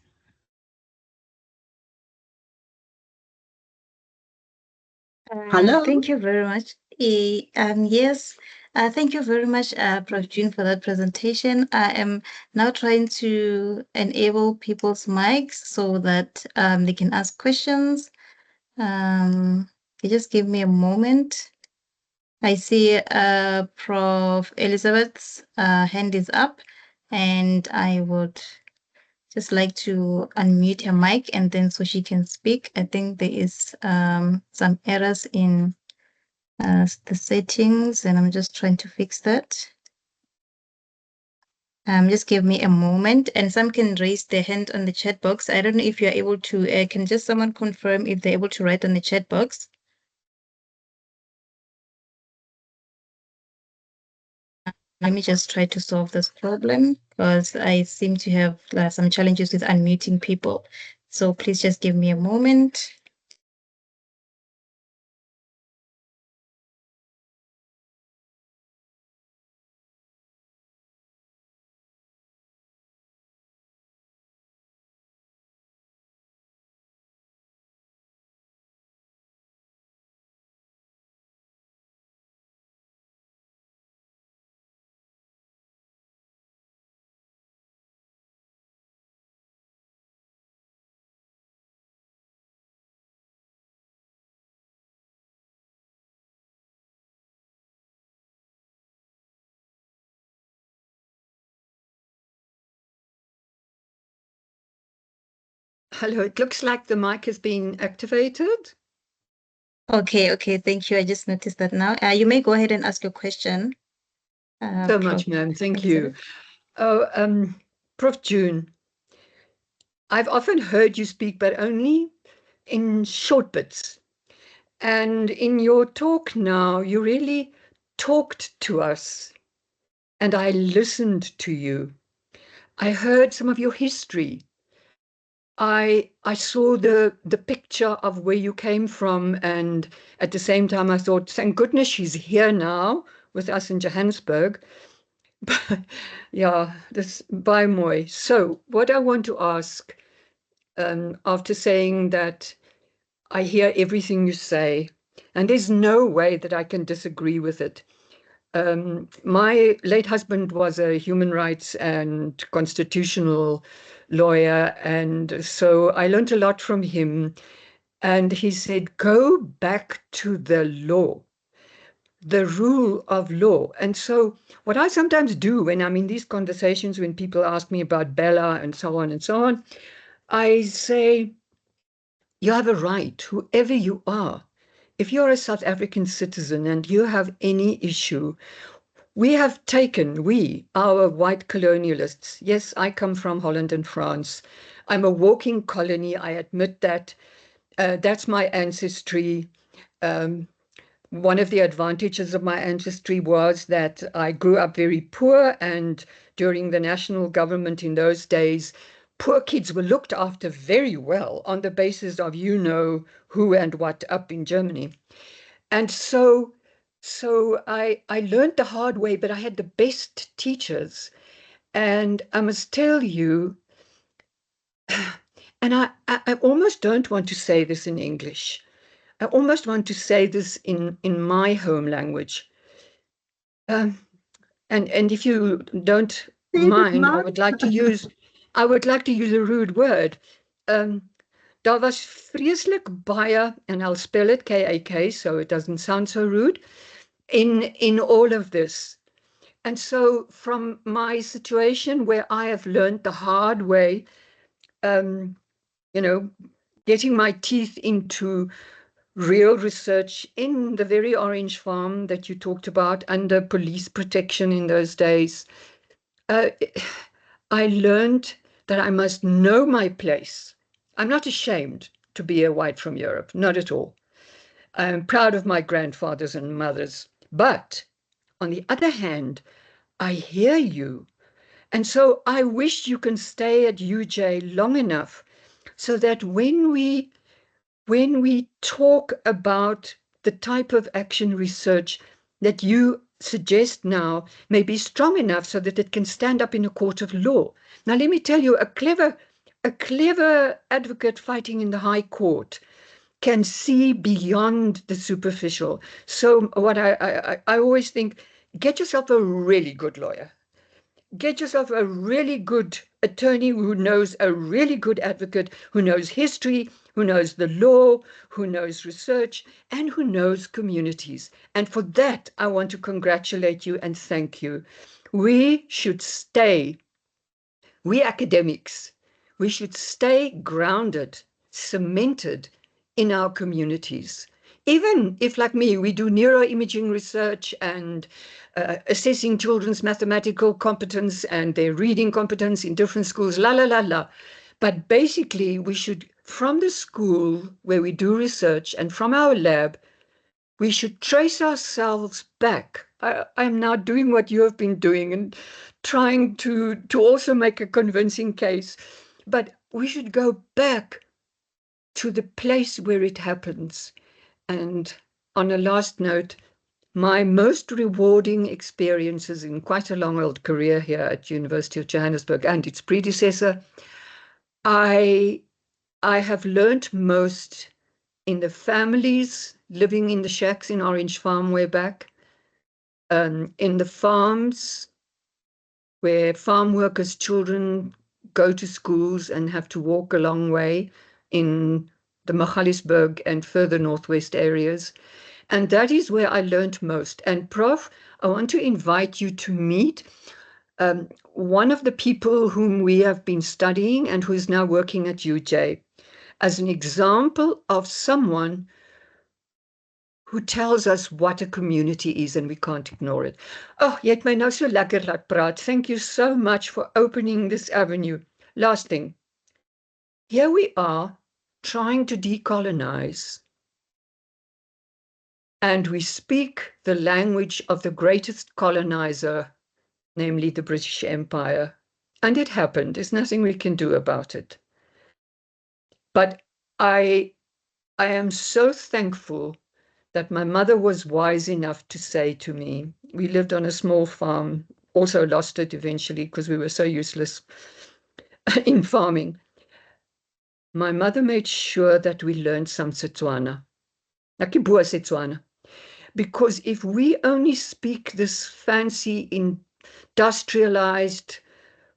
Hello. Thank you very much. Yes, thank you very much, Prof. June, for that presentation. I am now trying to enable people's mics so that they can ask questions. You just give me a moment. I see Prof. Elizabeth's hand is up, and I would just like to unmute her mic and then so she can speak. I think there is some errors in the settings, and I'm just trying to fix that. Just give me a moment, and some can raise their hand on the chat box. I don't know if you're able to, can just someone confirm if they're able to write on the chat box? Let me just try to solve this problem because I seem to have some challenges with unmuting people. So please just give me a moment. Hello, it looks like the mic has been activated. Okay, thank you. I just noticed that now. You may go ahead and ask your question. So much, ma'am. Thank you. Oh, Prof. June, I've often heard you speak, but only in short bits. And in your talk now, you really talked to us, and I listened to you. I heard some of your history. I saw the picture of where you came from, and at the same time I thought, thank goodness she's here now with us in Johannesburg. But yeah, this by Moy. So what I want to ask, after saying that I hear everything you say, and there's no way that I can disagree with it. My late husband was a human rights and constitutional lawyer, and so I learned a lot from him. And he said, go back to the law, the rule of law. And so what I sometimes do when I'm in these conversations, when people ask me about Bella and so on, I say, you have a right, whoever you are. If you're a South African citizen and you have any issue, we have taken, our white colonialists, yes, I come from Holland and France. I'm a walking colony, I admit that. That's my ancestry. One of the advantages of my ancestry was that I grew up very poor, and during the national government in those days, poor kids were looked after very well on the basis of you know who and what up in Germany. And so I learned the hard way, but I had the best teachers. And I must tell you, and I almost don't want to say this in English. I almost want to say this in my home language. And if you don't mind, I would like to use a rude word. Daar was vreeslik baie, and I'll spell it K-A-K, so it doesn't sound so rude, in all of this. And so from my situation where I have learned the hard way, getting my teeth into real research in the very Orange Farm that you talked about under police protection in those days, I learned that I must know my place. I'm not ashamed to be a white from Europe, not at all. I'm proud of my grandfathers and mothers. But on the other hand, I hear you. And so I wish you can stay at UJ long enough so that when we talk about the type of action research that you suggest now may be strong enough so that it can stand up in a court of law. Now, let me tell you, a clever advocate fighting in the High Court can see beyond the superficial. So what I always think, get yourself a really good lawyer. Get yourself a really good attorney who knows, a really good advocate who knows history, who knows the law, who knows research, and who knows communities. And for that, I want to congratulate you and thank you. We should stay, we academics, we should stay grounded, cemented in our communities. Even if, like me, we do neuroimaging research and assessing children's mathematical competence and their reading competence in different schools, But basically, we should, from the school where we do research and from our lab, we should trace ourselves back. I'm now doing what you have been doing and trying to also make a convincing case. But we should go back to the place where it happens. And on a last note, my most rewarding experiences in quite a long old career here at University of Johannesburg and its predecessor, I have learned most in the families living in the shacks in Orange Farm way back, in the farms where farm workers' children go to schools and have to walk a long way in the Magaliesburg and further northwest areas. And that is where I learned most. And Prof, I want to invite you to meet one of the people whom we have been studying and who is now working at UJ as an example of someone who tells us what a community is and we can't ignore it. Oh, jy het my nou so lekker laat praat. Thank you so much for opening this avenue. Last thing. Here we are trying to decolonize, and we speak the language of the greatest colonizer, namely the British Empire. And it happened. There's nothing we can do about it. But I am so thankful that my mother was wise enough to say to me, we lived on a small farm, also lost it eventually because we were so useless in farming. My mother made sure that we learned some Setswana, Setswana, because if we only speak this fancy industrialized,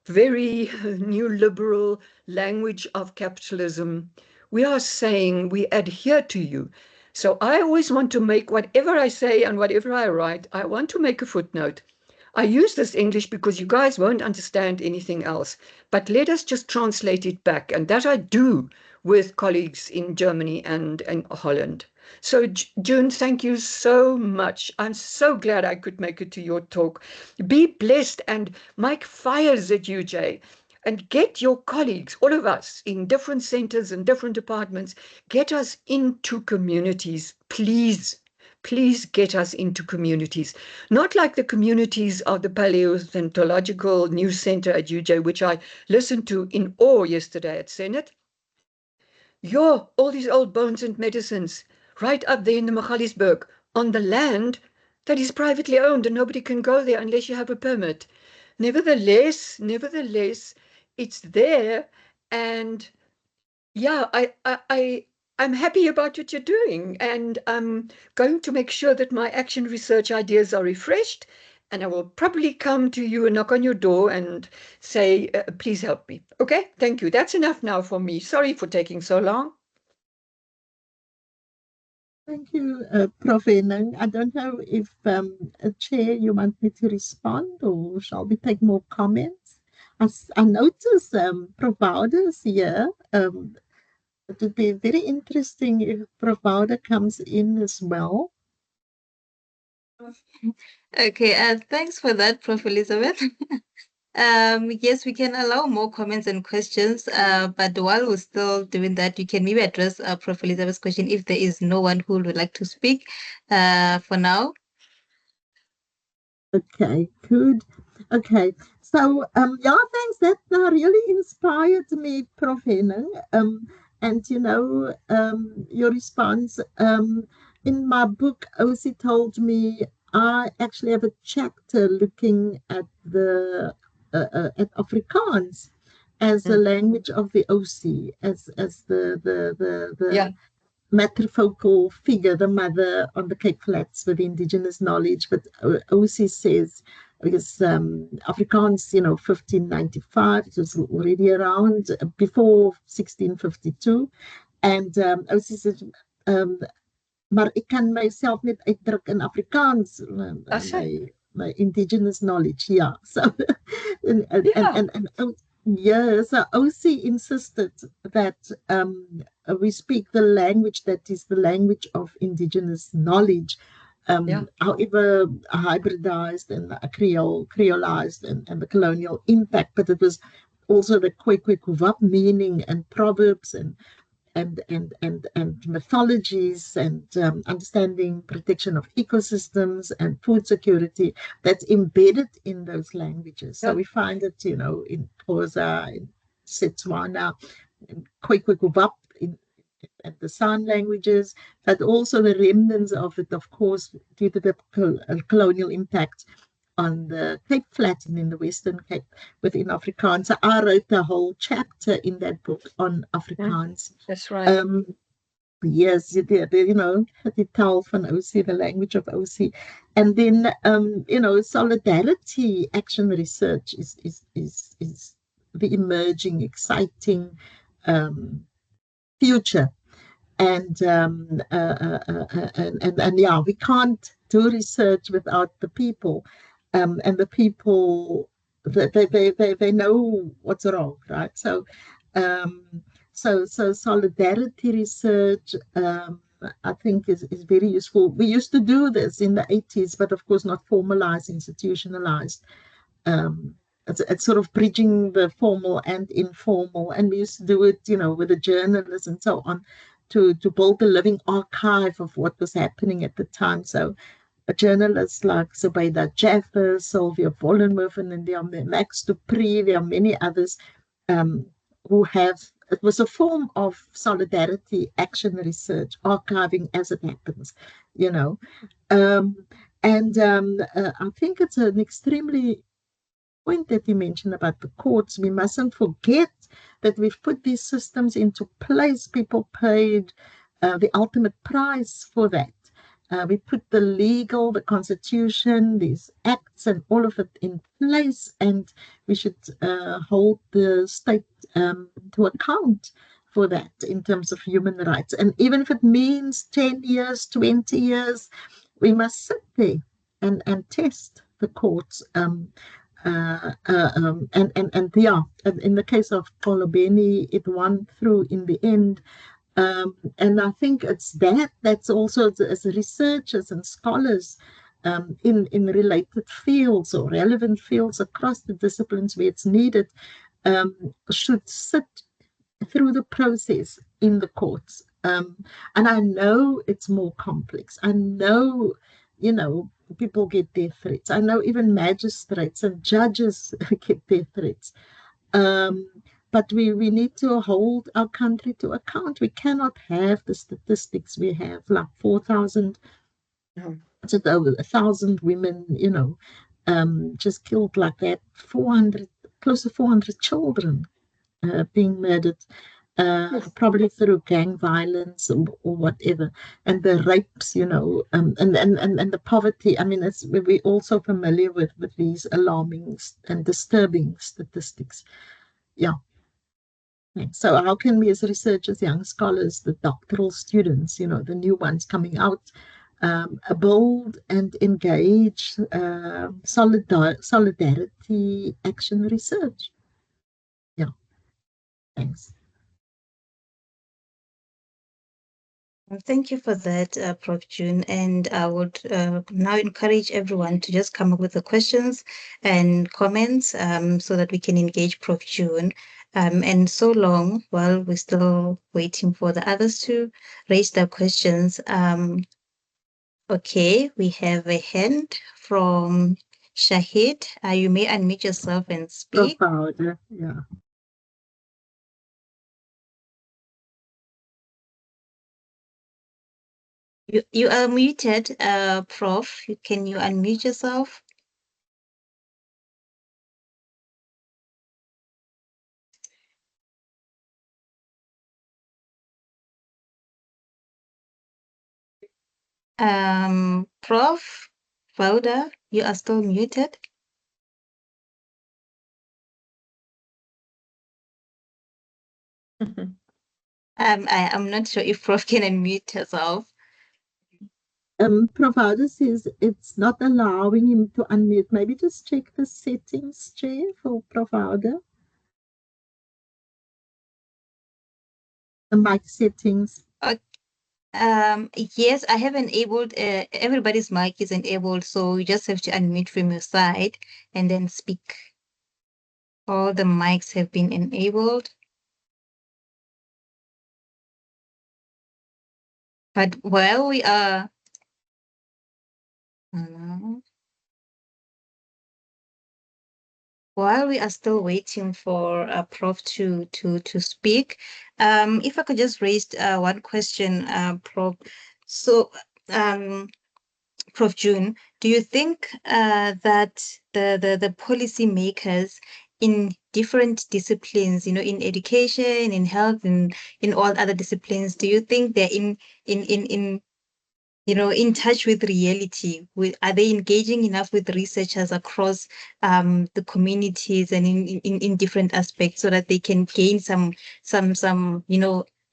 very neoliberal language of capitalism, we are saying we adhere to you. So I always want to make whatever I say and whatever I write, I want to make a footnote. I use this English because you guys won't understand anything else, but let us just translate it back. And that I do with colleagues in Germany and in Holland. So June, thank you so much. I'm so glad I could make it to your talk. Be blessed and make fires at UJ. And get your colleagues, all of us, in different centers and different departments, get us into communities. Please, please get us into communities. Not like the communities of the Paleontological News Center at UJ, which I listened to in awe yesterday at Senate. All these old bones and medicines, right up there in the Magaliesberg, on the land that is privately owned and nobody can go there unless you have a permit. Nevertheless, it's there, and yeah, I'm happy about what you're doing, and I'm going to make sure that my action research ideas are refreshed, and I will probably come to you and knock on your door and say, please help me. Okay, thank you. That's enough now for me. Sorry for taking so long. Thank you, Prof. Henning. I don't know if, Chair, you want me to respond, or shall we take more comments? I notice Prof. Bouder is here. It would be very interesting if Prof. Bouder comes in as well. Okay, thanks for that, Prof. Elizabeth. Yes, we can allow more comments and questions, but while we're still doing that, you can maybe address Prof. Elizabeth's question if there is no one who would like to speak for now. Okay, good. Okay, so yeah, thanks. That really inspired me, Prof. Henning. And you know, your response in my book, Osi told me I actually have a chapter looking at the at Afrikaans as a language of the Osi, as the matrifocal figure, the mother on the Cape Flats with indigenous knowledge. But Osi says, because Afrikaans, 1595, it was already around before 1652. And Osi says, maar ek kan myself net uitdruk in Afrikaans, my indigenous knowledge. Yeah. So, so Osi insisted that we speak the language that is the language of indigenous knowledge, however hybridized and creolized and the colonial impact, but it was also the kwekwe meaning and proverbs and mythologies and understanding protection of ecosystems and food security that's embedded in those languages. So we find it, in Xhosa, in Setswana, in Kwekwe and the San languages, but also the remnants of it, of course, due to the colonial impact on the Cape Flat and in the Western Cape within Afrikaans. So I wrote the whole chapter in that book on Afrikaans. That's right. Yes, the taal van Osi, the language of Osi. And then, solidarity action research is the emerging, exciting future. And yeah, we can't do research without the people. And the people they know what's wrong, right? So solidarity research, I think is very useful. We used to do this in the 80s, but of course not formalized, institutionalized. Um, it's sort of bridging the formal and informal, and we used to do it, with the journalists and so on, to build a living archive of what was happening at the time. So journalists like Zubaida Jaffer, Sylvia Vollenhoven, and there are Max Dupree, there are many others who have, it was a form of solidarity action research, archiving as it happens, I think it's an extremely point that you mentioned about the courts. We mustn't forget that we've put these systems into place. People paid the ultimate price for that. We put the constitution, these acts and all of it in place, and we should hold the state to account for that in terms of human rights. And even if it means 10 years, 20 years, we must sit there and test the courts. And in the case of Kolobeni, it won through in the end. And I think it's that's also as researchers and scholars in related fields or relevant fields across the disciplines where it's needed, should sit through the process in the courts. And I know it's more complex. I know, people get death threats. I know even magistrates and judges get death threats. But we need to hold our country to account. We cannot have the statistics we have, like 4,000, just over 1,000 women, just killed like that. 400, close to 400 children being murdered, probably through gang violence or whatever, and the rapes, and the poverty. I mean, we're also familiar with these alarming and disturbing statistics. Yeah. So how can we as researchers, young scholars, the doctoral students, the new ones coming out, build and engage solidarity action research? Yeah, thanks. Thank you for that, Prof. June. And I would now encourage everyone to just come up with the questions and comments so that we can engage Prof. June. And so long, while we're still waiting for the others to raise their questions. Okay, we have a hand from Shahid. You may unmute yourself and speak. Yeah. You are muted, Prof. Can you unmute yourself? Prof. Fauda, you are still muted. I'm not sure if Prof can unmute herself. Prof Fauda says it's not allowing him to unmute. Maybe just check the settings, Chair, for Prof Fauda. The mic settings. Yes, I have enabled, everybody's mic is enabled, so you just have to unmute from your side and then speak. All the mics have been enabled. But while we are, while we are still waiting for Prof to speak, if I could just raise one question, Prof. So, Prof. June, do you think that the policy makers in different disciplines, in education, in health, and in all other disciplines, do you think they're in touch with reality? Are they engaging enough with researchers across the communities and in different aspects so that they can gain some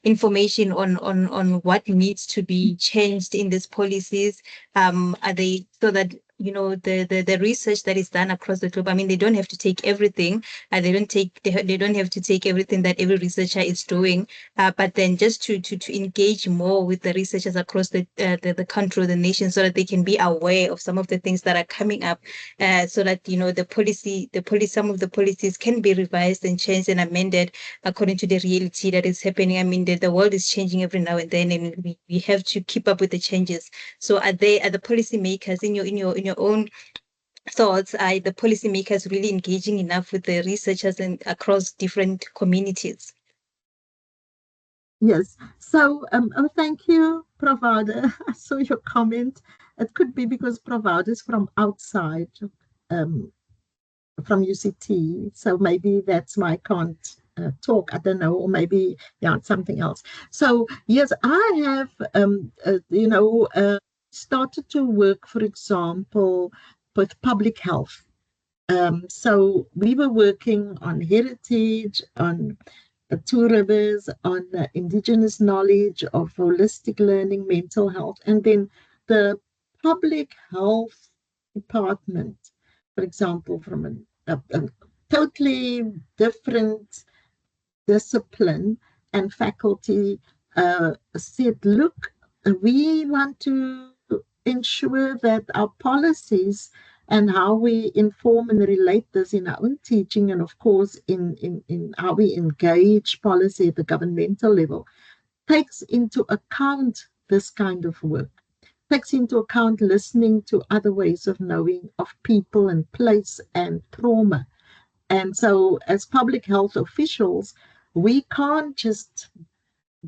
information on what needs to be changed in these policies? Are they, so that the research that is done across the globe. I mean, they don't have to take everything. They don't have to take everything that every researcher is doing. But then just to engage more with the researchers across the country, the nation, so that they can be aware of some of the things that are coming up, so that some of the policies can be revised and changed and amended according to the reality that is happening. I mean, the world is changing every now and then, and we have to keep up with the changes. So are the policymakers, in your own thoughts, are the policymakers really engaging enough with the researchers and across different communities? Yes. So, thank you, Pravada. I saw your comment. It could be because Pravada is from outside, from UCT. So maybe that's why I can't talk. I don't know, or maybe it's something else. So yes, I have, started to work, for example, with public health. So we were working on heritage, on Two Rivers, on indigenous knowledge of holistic learning, mental health, and then the public health department, for example, from a totally different discipline and faculty, said, look, we want to ensure that our policies and how we inform and relate this in our own teaching, and of course in how we engage policy at the governmental level, takes into account this kind of work, takes into account listening to other ways of knowing of people and place and trauma. And so as public health officials, we can't just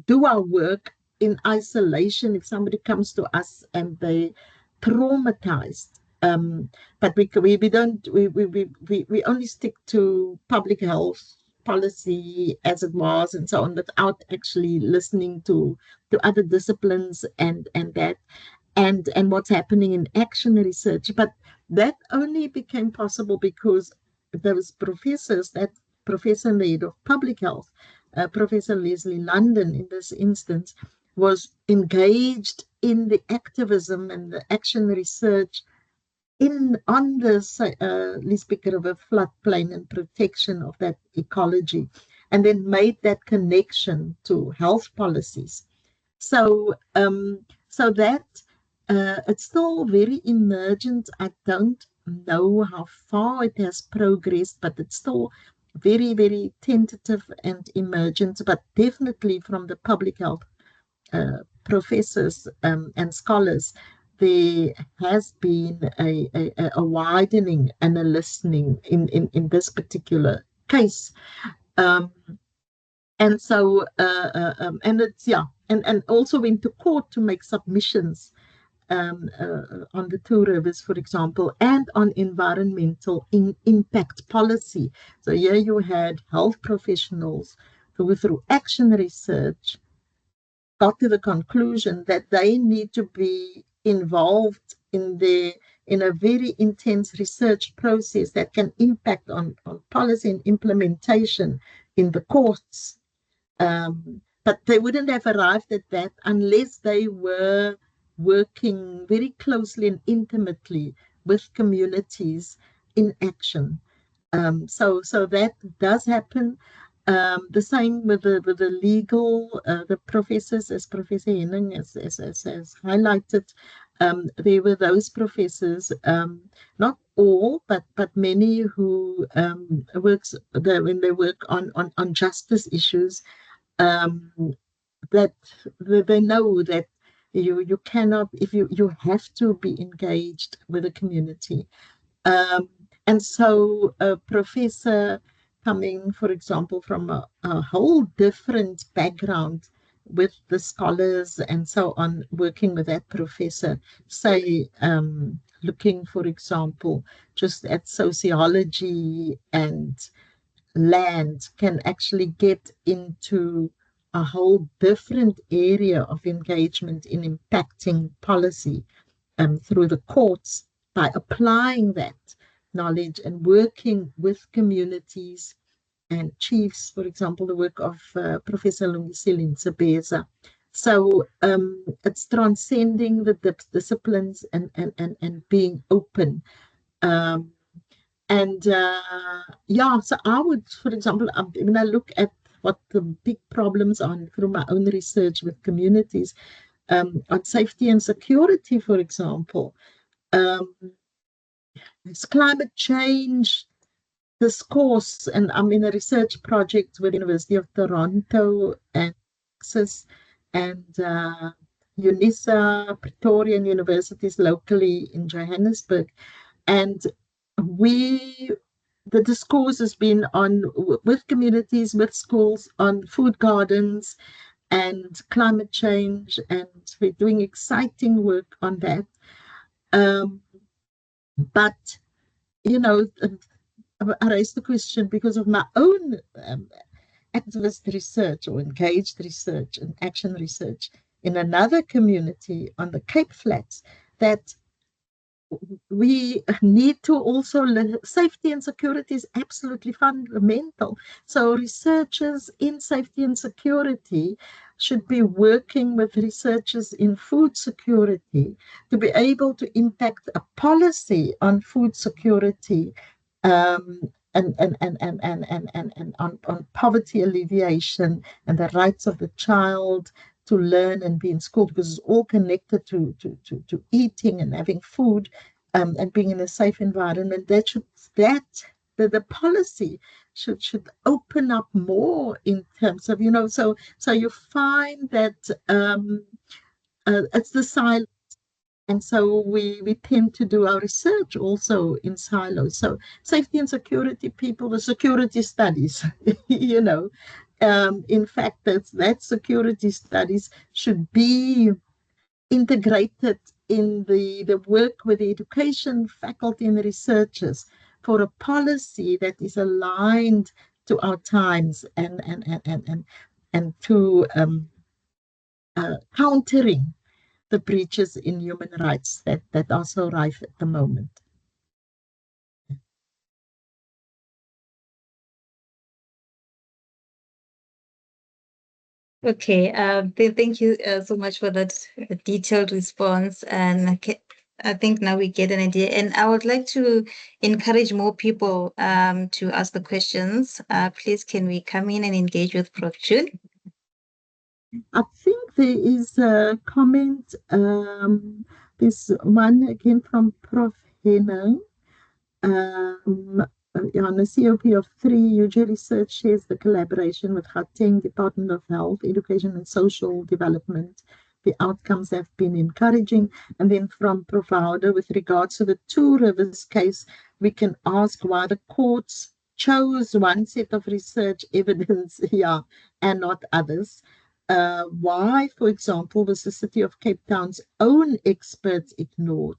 do our work in isolation if somebody comes to us and they traumatized. But we only stick to public health policy as it was and so on, without actually listening to other disciplines and what's happening in action research. But that only became possible because those professors, that professor lead of public health, Professor Leslie London in this instance, was engaged in the activism and the action research on the Liesbeek River floodplain and protection of that ecology, and then made that connection to health policies. So that it's still very emergent. I don't know how far it has progressed, but it's still very, very tentative and emergent, but definitely from the public health professors and scholars, there has been a widening and a listening in this particular case. And so, and it's, and also went to court to make submissions on the Two Rivers, for example, and on environmental impact policy. So here you had health professionals who, through action research, got to the conclusion that they need to be involved in a very intense research process that can impact on policy and implementation in the courts. But they wouldn't have arrived at that unless they were working very closely and intimately with communities in action. So that does happen. The same with the legal, the professors, as Professor Henning has highlighted. There were those professors, not all, but many, who when they work on justice issues, that they know that you cannot, if you have to be engaged with the community. And so a professor coming, for example, from a whole different background with the scholars and so on, working with that professor, say, looking, for example, just at sociology and land, can actually get into a whole different area of engagement in impacting policy through the courts, by applying that knowledge and working with communities and chiefs. For example, the work of Professor Lungisile Ntsebeza. So it's transcending the disciplines and being open. Yeah, so I would, for example, when I look at what the big problems are through my own research with communities, on safety and security, for example, it's climate change discourse, and I'm in a research project with the University of Toronto and Texas and UNISA, Pretorian universities locally in Johannesburg. And the discourse has been on with communities, with schools, on food gardens and climate change, and we're doing exciting work on that. But you know, I raised the question because of my own activist research or engaged research and action research in another community on the Cape Flats, that we need to also learn safety and security is absolutely fundamental. So researchers in safety and security should be working with researchers in food security to be able to impact a policy on food security, and on poverty alleviation and the rights of the child to learn and be in school, because it's all connected to eating and having food, and being in a safe environment. The policy should open up more in terms of, so you find that it's the silence. And so we tend to do our research also in silos. So safety and security people, the security studies, in fact, that security studies should be integrated in the work with the education faculty and researchers for a policy that is aligned to our times and to countering the breaches in human rights that are so rife at the moment. Okay, thank you so much for that detailed response. And I think now we get an idea. And I would like to encourage more people to ask the questions. Please, can we come in and engage with Prof. June? I think there is a comment, this one again from Prof. Henning. On a COP of 3, UJ Research shares the collaboration with Gauteng Department of Health, Education and Social Development. The outcomes have been encouraging. And then from Prof. Houder, with regards to the Two Rivers case, we can ask why the courts chose one set of research evidence here and not others. Why, for example, was the City of Cape Town's own experts ignored,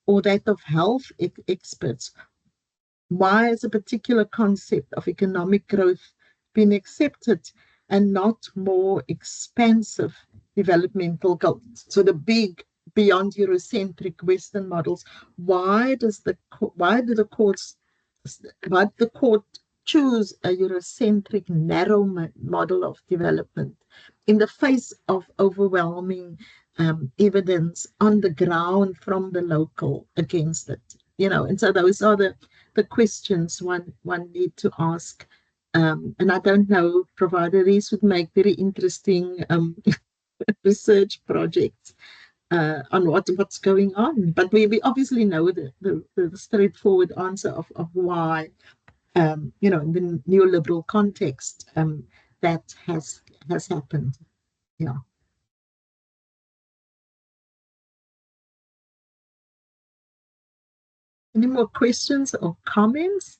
or that of health experts? Why has a particular concept of economic growth been accepted and not more expansive developmental goals? So the big, beyond Eurocentric Western models. Why did the court choose a Eurocentric narrow model of development in the face of overwhelming evidence on the ground from the local against it? And so those are the questions one need to ask. And I don't know, provided these would make very interesting research projects on what's going on. But we obviously know the straightforward answer of why, in the neoliberal context, that has happened. Yeah. Any more questions or comments?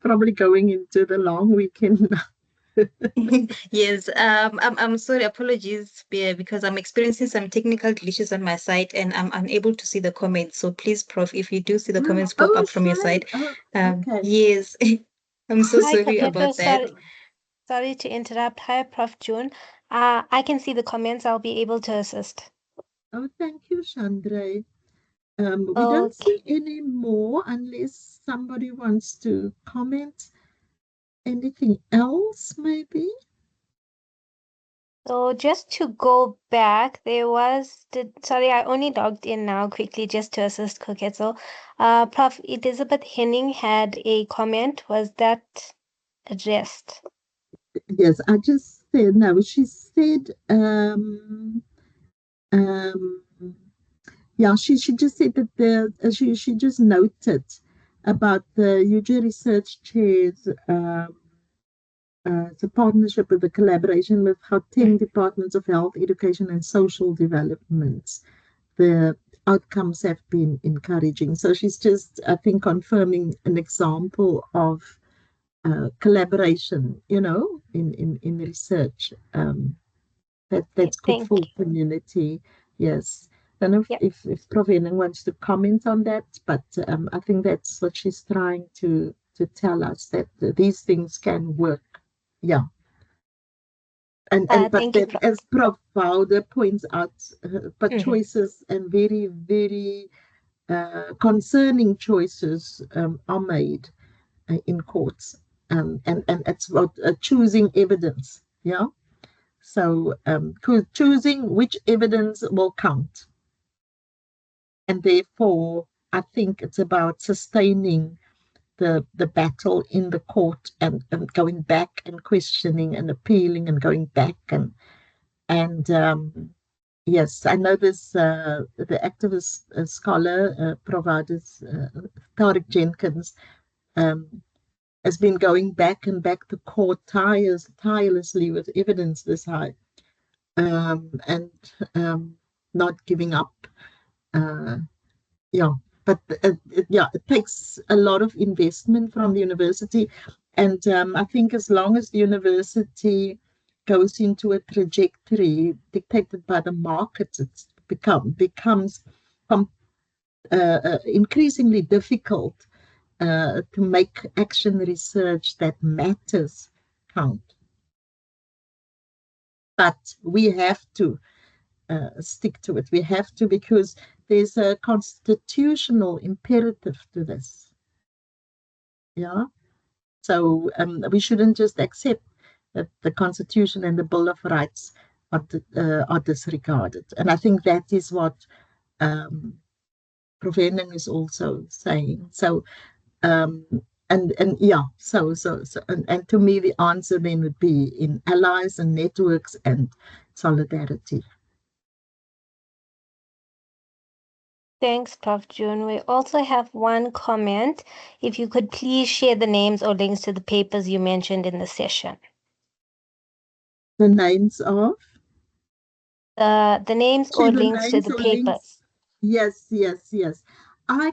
Probably going into the long weekend now. Yes, I'm sorry, apologies, because I'm experiencing some technical glitches on my side and I'm unable to see the comments. So please, Prof, if you do see the comments pop up from your side, okay. Yes, I'm so Hi, sorry about that. Sorry to interrupt. Hi, Prof. June. I can see the comments. I'll be able to assist. Oh, thank you, Chandra. We don't see any more unless somebody wants to comment. Anything else, maybe? So just to go back, there was sorry, I only logged in now quickly just to assist Koketso. Prof. Elizabeth Henning had a comment. Was that addressed? Yes, I just said no. She said, yeah, she just said that she just noted about the UG Research Chair's it's a partnership with a collaboration with Gauteng Departments of Health, Education and Social Development. The outcomes have been encouraging. So she's just, I think, confirming an example of collaboration, in research. That's good Thank for you. community. Yes. I don't know Yep. if Prof. Henning wants to comment on that, but I think that's what she's trying to tell us, that these things can work. Yeah. But Thank you, then, Prof. as Prof. Wouter points out, but Mhm. choices and very, very concerning choices are made in courts, and it's about choosing evidence. Yeah. So choosing which evidence will count, and therefore I think it's about sustaining the battle in the court, and going back and questioning and appealing and going back and yes, I know this the activist scholar providers Tariq Jenkins has been going back and back to court tirelessly with evidence this high, and not giving up. Yeah, but it takes a lot of investment from the university, and I think as long as the university goes into a trajectory dictated by the markets, it's becomes increasingly difficult to make action research that matters count. But we have to stick to it. We have to, because there's a constitutional imperative to this. Yeah. So we shouldn't just accept that the Constitution and the Bill of Rights are disregarded. And I think that is what Prof. Henning is also saying. So and yeah, so and to me the answer then would be in allies and networks and solidarity. Thanks, Prof. June. We also have one comment. If you could please share the names or links to the papers you mentioned in the session. The names of The names or the links to names the or links. papers. Yes. I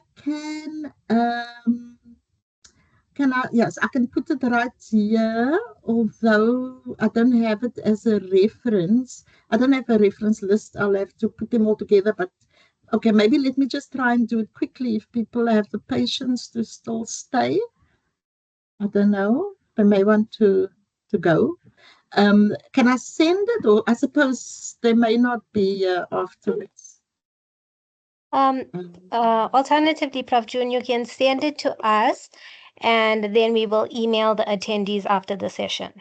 can put it right here, although I don't have it as a reference. I don't have a reference list. I'll have to put them all together, but okay, maybe let me just try and do it quickly if people have the patience to still stay. I don't know. They may want to go. Can I send it, or I suppose they may not be afterwards? Alternatively, Prof. June, you can send it to us and then we will email the attendees after the session.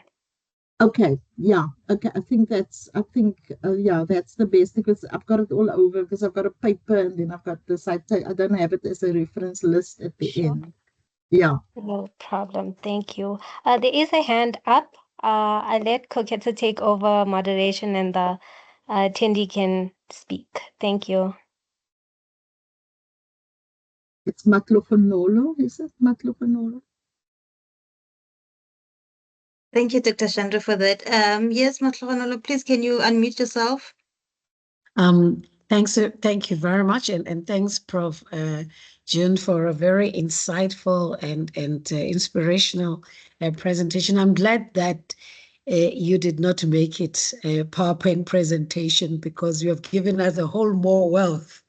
Okay, yeah. Okay, I think that's the best, because I've got it all over, because I've got a paper and then I've got this. I don't have it as a reference list at the end. Yeah. No problem. Thank you. There is a hand up. I let Koketso take over moderation and the attendee can speak. Thank you. It's Matlofanolo, is it? Matlofanolo? Thank you, Dr. Chandra, for that. Yes, Matlofanolo, please, can you unmute yourself? Thank you very much, and thanks, Prof. June, for a very insightful and inspirational presentation. I'm glad that you did not make it a PowerPoint presentation, because you have given us a whole more wealth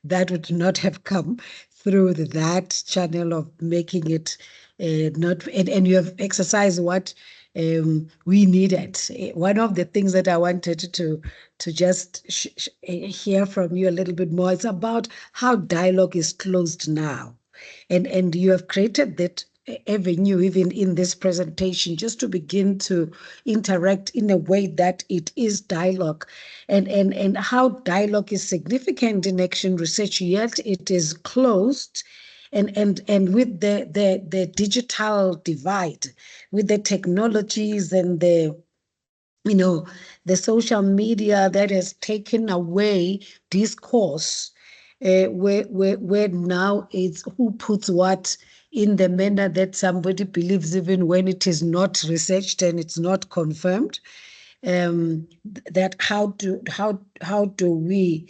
that would not have come through that channel of making it not, and you have exercised what we needed. One of the things that I wanted to just hear from you a little bit more is about how dialogue is closed now, and you have created that avenue, even in this presentation, just to begin to interact in a way that it is dialogue, and how dialogue is significant in action research, yet it is closed. And with the digital divide, with the technologies and the social media that has taken away discourse, where now it's who puts what in the manner that somebody believes, even when it is not researched and it's not confirmed. That how do we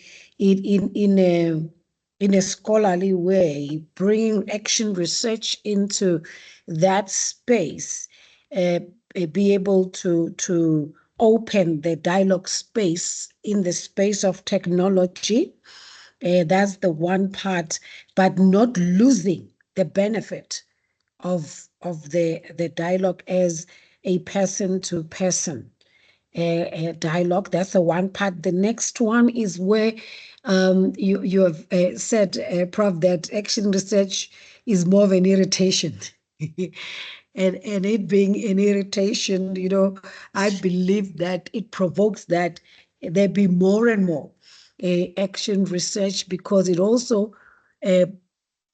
in a scholarly way bring action research into that space, be able to open the dialogue space in the space of technology. That's the one part, but not losing the benefit of the dialogue as a person to person dialogue. That's the one part. The next one is where you have said, Prof, that action research is more of an irritation. And it being an irritation, I believe that it provokes that there be more and more action research, because it also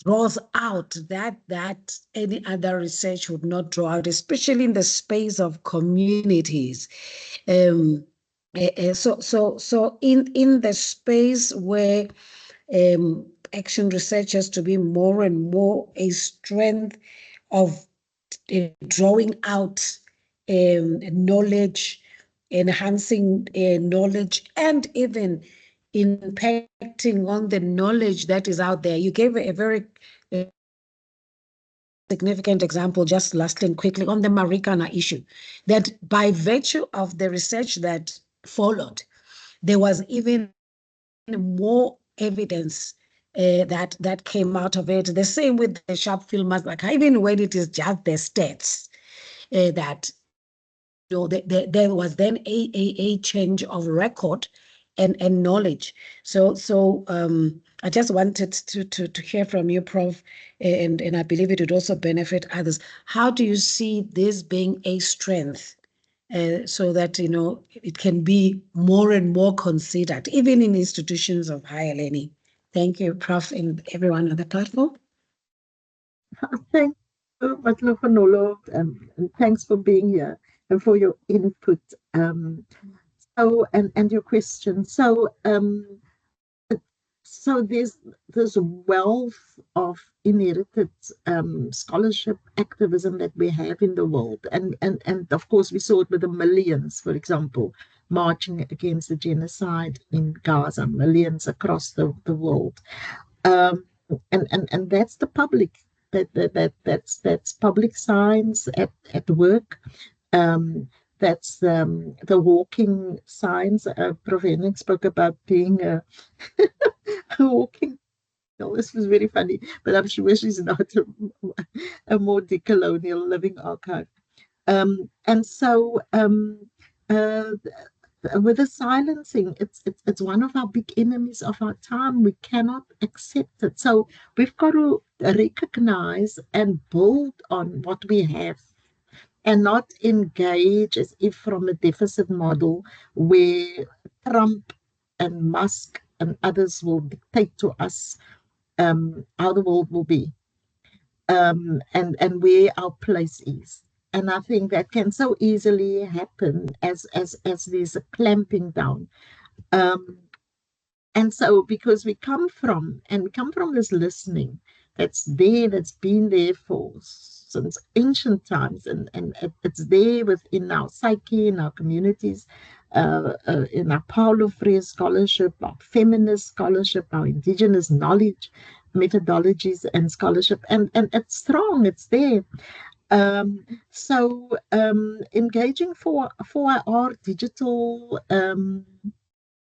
draws out that any other research would not draw out, especially in the space of communities. So in the space where action research has to be more and more a strength of drawing out knowledge, enhancing knowledge, and even impacting on the knowledge that is out there. You gave a very significant example, just lastly and quickly, on the Marikana issue, that by virtue of the research that followed, there was even more evidence that came out of it. The same with the Sharpeville massacre, even when it is just the stats that there was then a change of record and knowledge. So I just wanted to hear from you, Prof, and I believe it would also benefit others. How do you see this being a strength, so that it can be more and more considered, even in institutions of higher learning? Thank you, Prof, and everyone on the platform. Thank you, Matlofanolo, and thanks for being here and for your input. And your question. So there's this wealth of inherited scholarship activism that we have in the world, and of course we saw it with the millions, for example, marching against the genocide in Gaza, millions across the world, and that's the public. That's public science at work. That's the walking science. Prof. Henning spoke about being a walking. Well, this was very funny, but I'm sure she's not a more decolonial living archive. And so with the silencing, it's one of our big enemies of our time. We cannot accept it. So we've got to recognize and build on what we have, and not engage as if from a deficit model where Trump and Musk and others will dictate to us how the world will be, and where our place is. And I think that can so easily happen as there's a clamping down. And so, because we come from this listening that's been there since ancient times, and it's there within our psyche, in our communities, in our Paulo Freire scholarship, our feminist scholarship, our indigenous knowledge, methodologies and scholarship, and it's strong, it's there. So engaging for our digital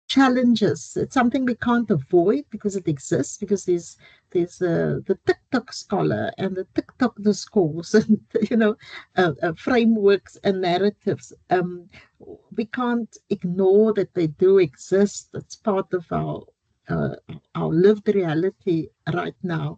challenges, it's something we can't avoid because it exists, because there's the TikTok scholar and the TikTok discourse, and frameworks and narratives. We can't ignore that they do exist. It's part of our lived reality right now.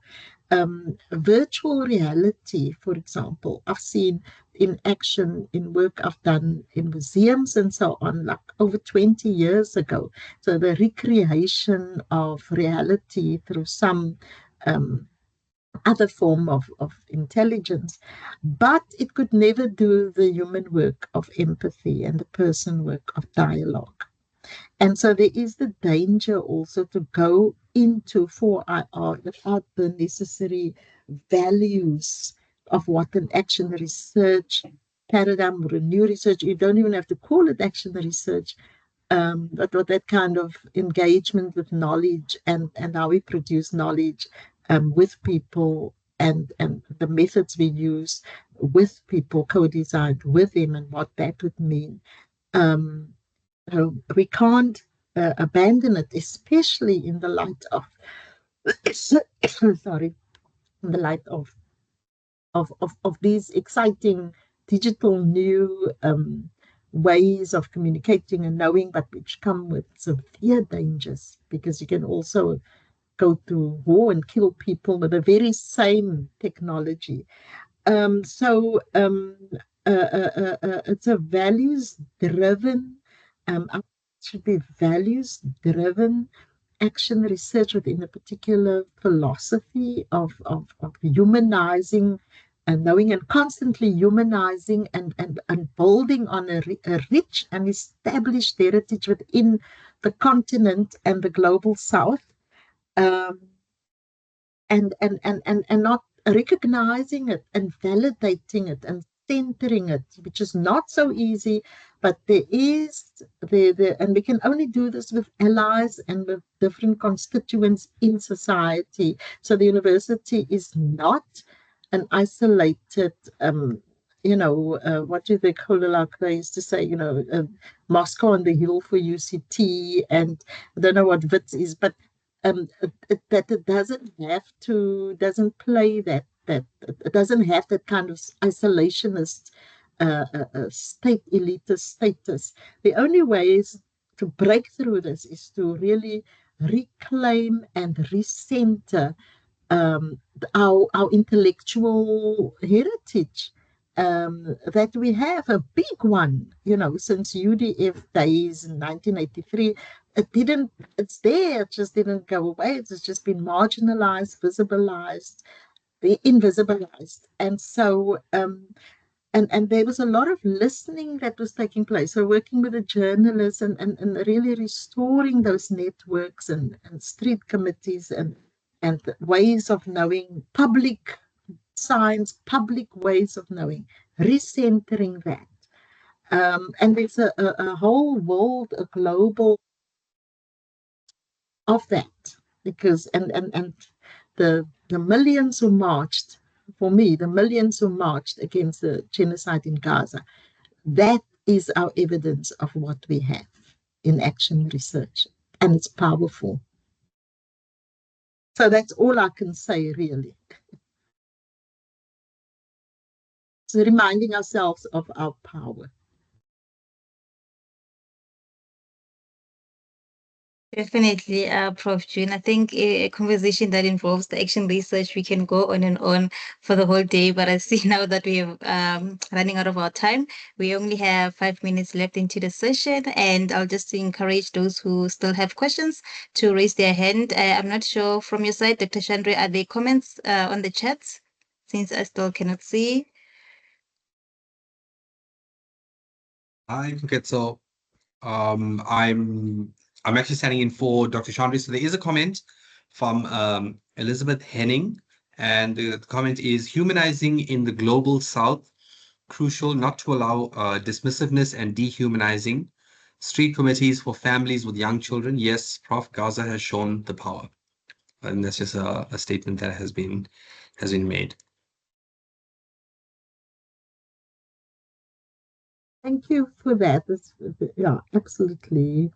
virtual reality, for example, I've seen in action in work I've done in museums and so on, like over 20 years ago. So the recreation of reality through some other form of intelligence, but it could never do the human work of empathy and the person work of dialogue. And so there is the danger also to go into 4IR without the necessary values of what an action research paradigm or a new research, you don't even have to call it action research, but with that kind of engagement with knowledge and how we produce knowledge with people and the methods we use with people, co-designed with them and what that would mean. We can't abandon it, especially in the light of sorry, in the light of these exciting digital new ways of communicating and knowing, but which come with severe dangers, because you can also go to war and kill people with the very same technology. It's a values-driven, should be values-driven action research within a particular philosophy of humanizing and knowing and constantly humanizing and building on a rich and established heritage within the continent and the global south, and not recognizing it and validating it and centering it, which is not so easy, but there is and we can only do this with allies and with different constituents in society. So the university is not an isolated what do they call it, like they used to say, Moscow on the hill for UCT, and I don't know what WITS is, but that it doesn't play that it doesn't have that kind of isolationist state elitist status. The only way is to break through this is to really reclaim and recenter our intellectual heritage that we have, a big one, since UDF days in 1983. It's there, it just didn't go away. It's just been marginalized, visibilized, invisibilized. And so, and there was a lot of listening that was taking place. So working with the journalists and really restoring those networks and street committees and ways of knowing, public science, public ways of knowing, recentering that. And there's a whole world, a global of that, because and the millions who marched, for me, the millions who marched against the genocide in Gaza, that is our evidence of what we have in action research, and it's powerful. So that's all I can say, really. It's reminding ourselves of our power. Definitely, Prof. June. I think a conversation that involves the action research, we can go on and on for the whole day. But I see now that we're running out of our time. We only have 5 minutes left into the session, and I'll just encourage those who still have questions to raise their hand. I'm not sure from your side, Dr. Chandra, are there comments on the chats? Since I still cannot see. Hi, Koketso. I'm actually standing in for Dr. Chandri. So there is a comment from Elizabeth Henning, and the comment is humanizing in the global south, crucial not to allow dismissiveness and dehumanizing. Street committees for families with young children. Yes, Prof. Gaza has shown the power. And that's just a statement that has been made. Thank you for that. It's, yeah, absolutely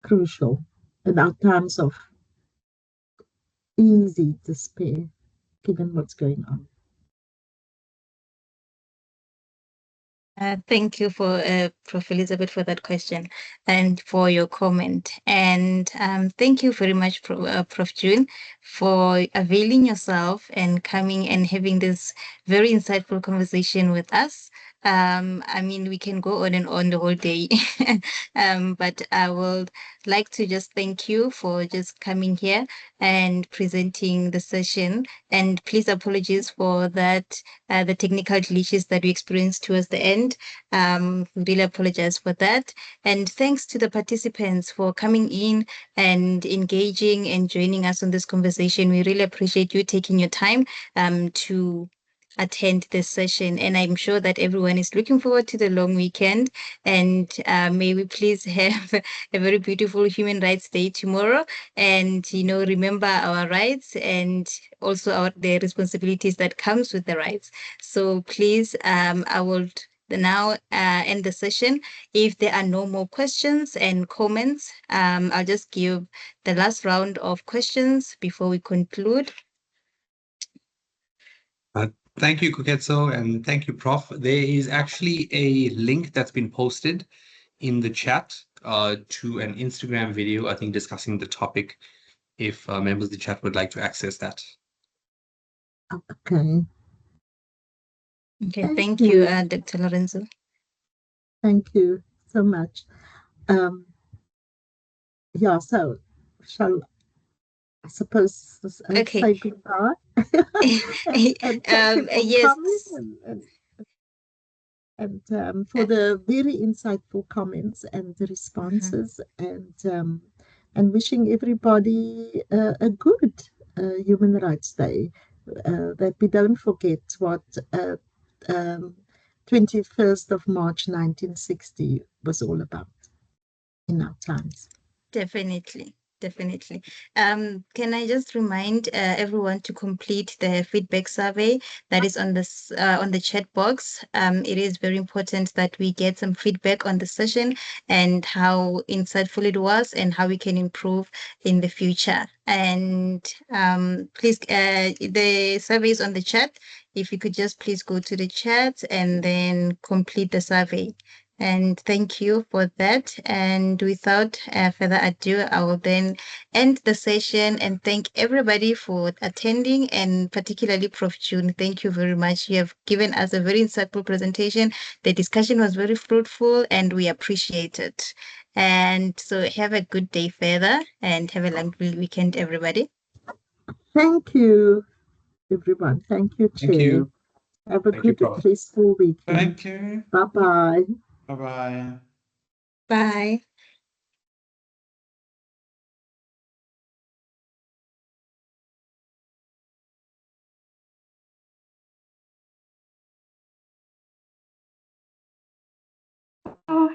crucial in our times of easy despair, given what's going on. Thank you for Prof. Elizabeth for that question and for your comment. And thank you very much, Prof. June, for availing yourself and coming and having this very insightful conversation with us. I mean, we can go on and on the whole day, but I would like to just thank you for just coming here and presenting the session. And please apologies for that, the technical glitches that we experienced towards the end. We really apologize for that. And thanks to the participants for coming in and engaging and joining us on this conversation. We really appreciate you taking your time to attend this session. And I'm sure that everyone is looking forward to the long weekend. And may we please have a very beautiful Human Rights Day tomorrow. And, you know, remember our rights and also the responsibilities that comes with the rights. So please, I will now end the session. If there are no more questions and comments, I'll just give the last round of questions before we conclude. Thank you, Kuketso, and thank you, Prof. There is actually a link that's been posted in the chat to an Instagram video, I think, discussing the topic, if members of the chat would like to access that. Okay. Okay, thank you, Dr. Lorenzo. Thank you so much. Yeah, so I suppose Okay. say goodbye. and yes. And for the very insightful comments and the responses, and wishing everybody a good Human Rights Day. That we don't forget what 21st of March 1960 was all about in our times. Definitely. Definitely. Can I just remind everyone to complete the feedback survey that is on this on the chat box? It is very important that we get some feedback on the session and how insightful it was and how we can improve in the future. And please, the survey is on the chat. If you could just please go to the chat and then complete the survey. And thank you for that. And without further ado, I will then end the session and thank everybody for attending, and particularly Prof. June. Thank you very much. You have given us a very insightful presentation. The discussion was very fruitful and we appreciate it. And so have a good day further and have a lovely weekend, everybody. Thank you, everyone. Thank you, Chair. Thank you. Have a good, restful weekend. Thank you. Bye-bye. Bye-bye. Bye. Oh,